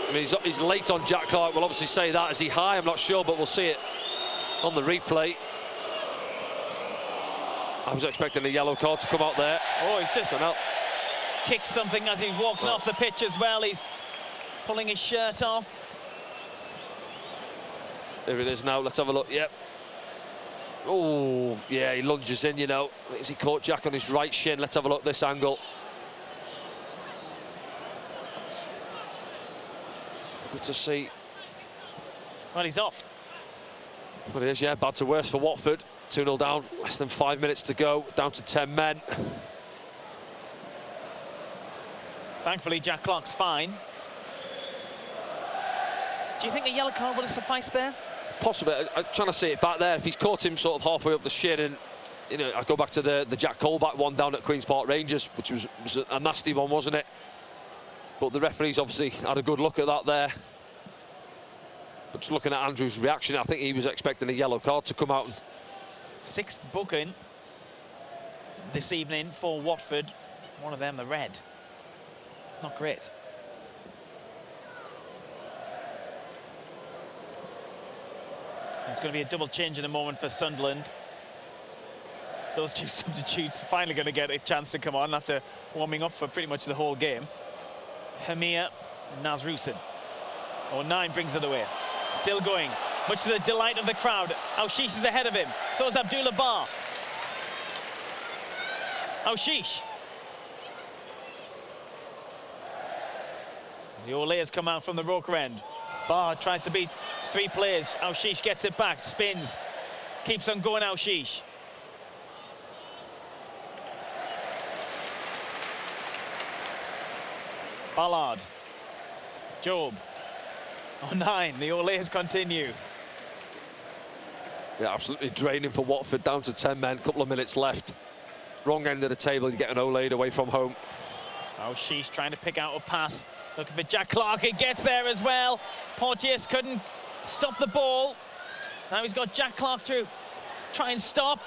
I mean, he's late on Jack Clark. We'll obviously say that. Is he high? I'm not sure, but we'll see it on the replay. I was expecting a yellow card to come out there. Oh, he's just kicked something as he's walking off the pitch as well. He's pulling his shirt off. There it is now. Let's have a look. Yep. Oh, yeah, he lunges in, you know. Has he caught Jack on his right shin? Let's have a look at this angle. Good to see. Well, he's off. Well, it is, yeah, bad to worse for Watford. 2-0 down, less than 5 minutes to go, down to 10 men. Thankfully, Jack Clark's fine. Do you think a yellow card would have sufficed there? Possibly. I'm trying to see it back there. If he's caught him sort of halfway up the shin, and you know, I go back to the Jack Colback one down at Queen's Park Rangers, which was a nasty one, wasn't it? But the referees obviously had a good look at that there. But just looking at Andrew's reaction, I think he was expecting a yellow card to come out. Sixth booking this evening for Watford. One of them, the red. Not great. It's going to be a double change in a moment for Sunderland. Those two substitutes are finally going to get a chance to come on after warming up for pretty much the whole game. Hamir and Nazrusin. 9 brings it away. Still going, much to the delight of the crowd. Aushish is ahead of him. So is Abdullah Bar. Aushish. As the Oleas come out from the Roker end. Bar tries to beat 3 players. Aushish gets it back, spins, keeps on going. Aushish. Ballard. Job. 9, the Oleas continue. Yeah, absolutely draining for Watford, down to 10 men, couple of minutes left. Wrong end of the table, you get an Ole away from home. Aushish trying to pick out a pass. Looking for Jack Clark, he gets there as well. Porteous couldn't stop the ball. Now he's got Jack Clark to try and stop.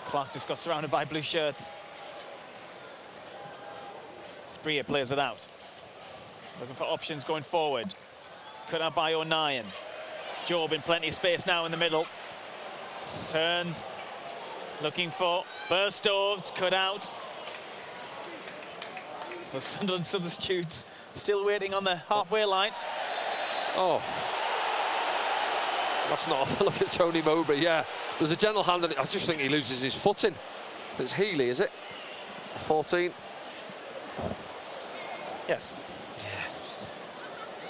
Clark just got surrounded by blue shirts. Spria plays it out. Looking for options going forward. Cut out by O'Nien. Job in plenty of space now in the middle. Turns. Looking for Burstow. It's cut out. For Sunderland substitutes, still waiting on the halfway line. Oh, that's not. Look at Tony Mowbray. Yeah, there's a gentle hand, and I just think he loses his footing. It's Healy, is it? 14. Yes. Yeah.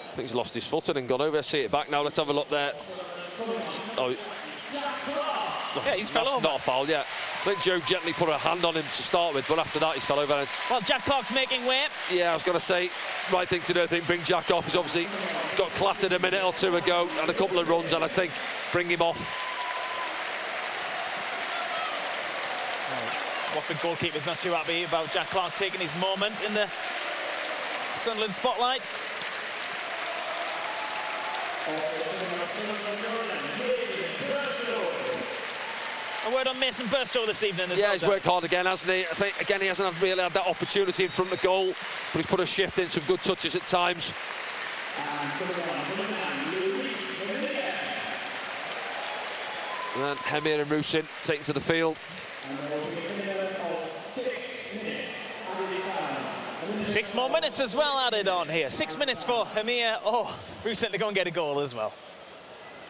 I think he's lost his footing and gone over. See it back now. Let's have a look there. Oh, yeah, he's fell over. Not a foul, yeah. I think Joe gently put a hand on him to start with, but after that he's fell over. And well, Jack Clark's making way. yeah, I was going to say, right thing to do, I think, bring Jack off. He's obviously got clattered a minute or two ago, and a couple of runs, and I think bring him off. Watford goalkeeper's not too happy about Jack Clark taking his moment in the Sunderland spotlight. A word on Mason Burstow this evening as well. Yeah, he's worked hard again, hasn't he? I think, again, he hasn't really had that opportunity in front of the goal, but he's put a shift in, some good touches at times. And then Hamir and Rusin taken to the field. 6 more minutes as well added on here. 6 minutes for Hamir. Oh, Rusin to go and get a goal as well.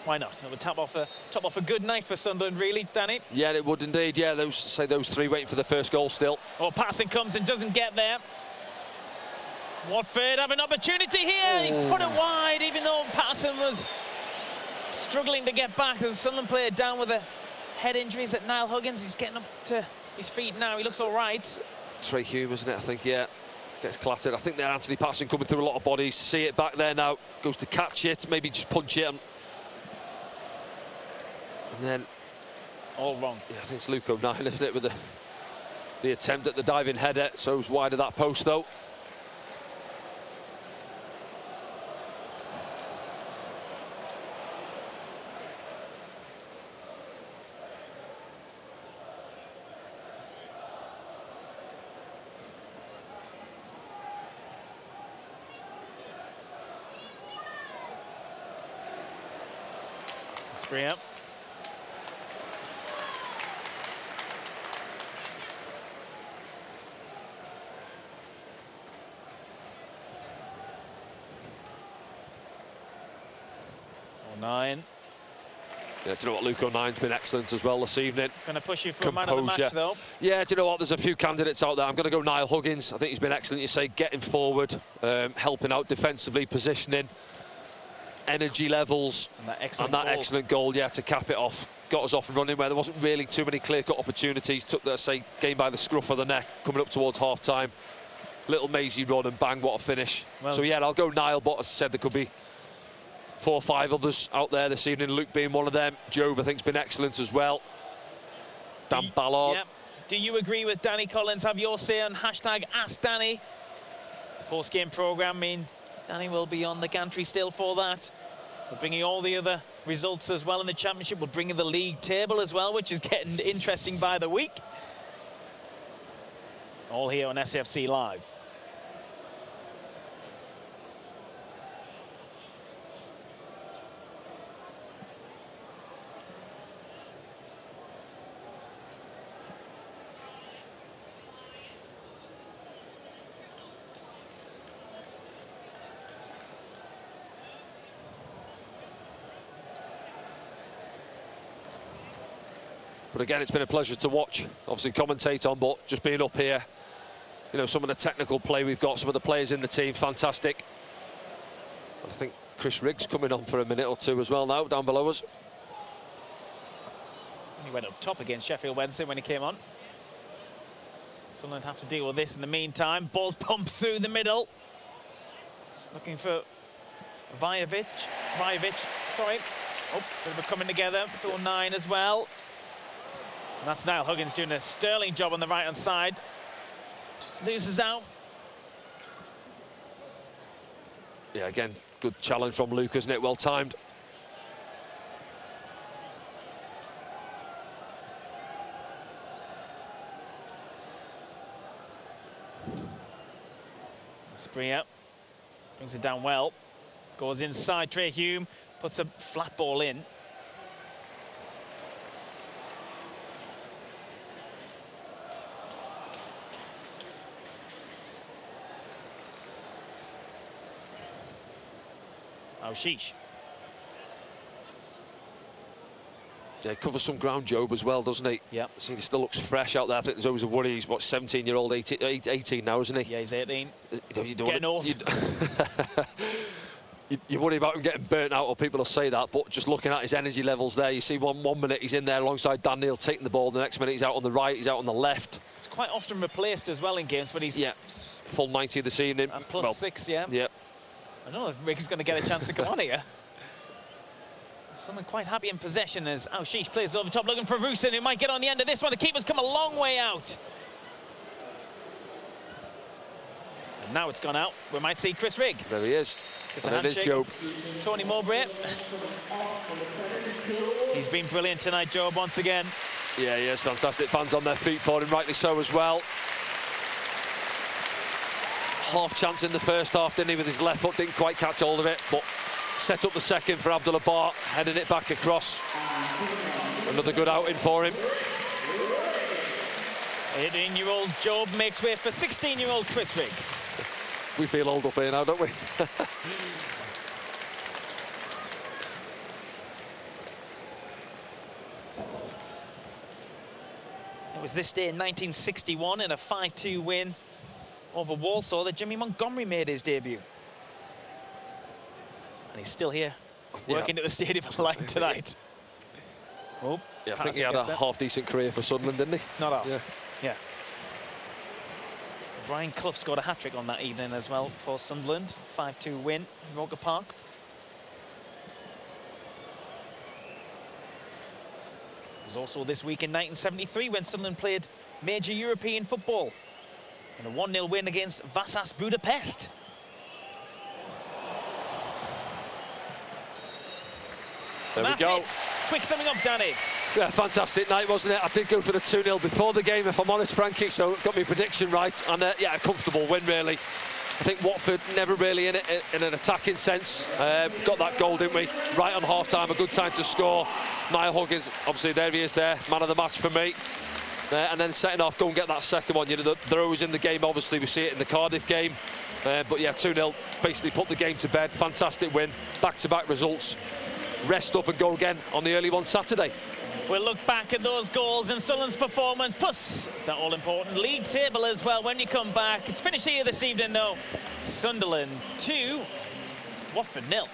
Why not? It would top off a good night for Sunderland, really, Danny. Yeah, it would indeed. Yeah, those 3 waiting for the first goal still. Oh, passing comes and doesn't get there. Watford have an opportunity here. Oh. He's put it wide, even though Patterson was struggling to get back. There's a Sunderland player down with a head injuries at Niall Huggins. He's getting up to his feet now. He looks all right. Trey Hume, isn't it? I think, yeah. Gets clattered. I think there Anthony Patterson coming through a lot of bodies. See it back there now. Goes to catch it, maybe just punch it. And then all wrong. Yeah, I think it's Luke O'Nien, isn't it, with the attempt at the diving header. So it's wide of that post though. Spree up. 9. Yeah, do you know what, Luke O'Nine's been excellent as well this evening. Going to push you for a man of the match, though. Yeah, do you know what, there's a few candidates out there. I'm going to go Niall Huggins. I think he's been excellent, you say, getting forward, helping out defensively, positioning, energy levels, and that excellent goal, yeah, to cap it off. Got us off and running where there wasn't really too many clear-cut opportunities. Took the, say, game by the scruff of the neck, coming up towards half-time. Little mazy run and bang, what a finish. Well, so yeah, I'll go Niall, but as I said, there could be 4 or 5 others out there this evening, Luke being one of them. Job, I think, has been excellent as well. Dan Ballard. Yeah. Do you agree with Danny Collins? Have your say on hashtag AskDanny. Post-game programme, Danny will be on the gantry still for that. We're bringing all the other results as well in the Championship. We'll bring in the league table as well, which is getting interesting by the week. All here on SFC Live. But again, it's been a pleasure to watch, obviously commentate on, but just being up here, you know, some of the technical play we've got, some of the players in the team, fantastic. And I think Chris Riggs coming on for a minute or two as well now, down below us. He went up top against Sheffield Wednesday when he came on. Sunderland have to deal with this in the meantime. Ball's pumped through the middle. Looking for Vajovic, sorry. Oh, bit of a coming together for 9 as well. And that's Niall Huggins doing a sterling job on the right-hand side. Just loses out. Yeah, again, good challenge from Luke, isn't it? Well timed. Spria brings it down well. Goes inside, Trey Hume puts a flat ball in. Oh, sheesh. Yeah, he covers some ground, Job, as well, doesn't he? Yeah. See, he still looks fresh out there. I think there's always a worry. He's, what, 17-year-old, 18 now, isn't he? Yeah, he's 18. You don't getting old. You worry about him getting burnt out, or people will say that, but just looking at his energy levels there, you see one minute he's in there alongside Dan Neil taking the ball, the next minute he's out on the right, he's out on the left. It's quite often replaced as well in games, but he's... Yeah, full 90 this evening. And plus 6, yeah. Yeah. I don't know if Rick's going to get a chance to come on here. Someone quite happy in possession as Sheesh plays over top, looking for Rusin, who might get on the end of this one. The keeper's come a long way out. And now it's gone out. We might see Chris Rigg. There he is. It's a handshake. Job. Tony Mowbray. He's been brilliant tonight, Job, once again. Yeah, he is fantastic. Fans on their feet for him, rightly so as well. Half chance in the first half, didn't he, with his left foot, didn't quite catch hold of it, but set up the second for Abdullah Bar, heading it back across. Another good outing for him. 18-year-old Job makes way for 16-year-old Chris Rigg. We feel old up here now, don't we? It was this day in 1961 in a 5-2 win over Walsall that Jimmy Montgomery made his debut. And he's still here, working at the stadium line tonight. Oh, yeah, I think he had a half-decent career for Sunderland, didn't he? Not half. Yeah. Brian Clough scored a hat-trick on that evening as well for Sunderland. 5-2 win in Roker Park. It was also this week in 1973 when Sunderland played major European football in a 1-0 win against Vasas Budapest. There we go. Quick summing up, Danny. Yeah, fantastic night, wasn't it? I did go for the 2-0 before the game, if I'm honest, Frankie, so got my prediction right. And yeah, a comfortable win, really. I think Watford never really in an attacking sense. Got that goal, didn't we? Right on half-time, a good time to score. Niall Huggins, obviously there he is there, man of the match for me. And then setting off, go and get that second one. You know, they're always in the game, obviously. We see it in the Cardiff game. But yeah, 2-0, basically put the game to bed. Fantastic win, back-to-back results. rest up and go again on the early one Saturday. We'll look back at those goals and Sunderland's performance, plus the all-important league table as well when you come back. It's finished here this evening, though. Sunderland 2, Watford 0.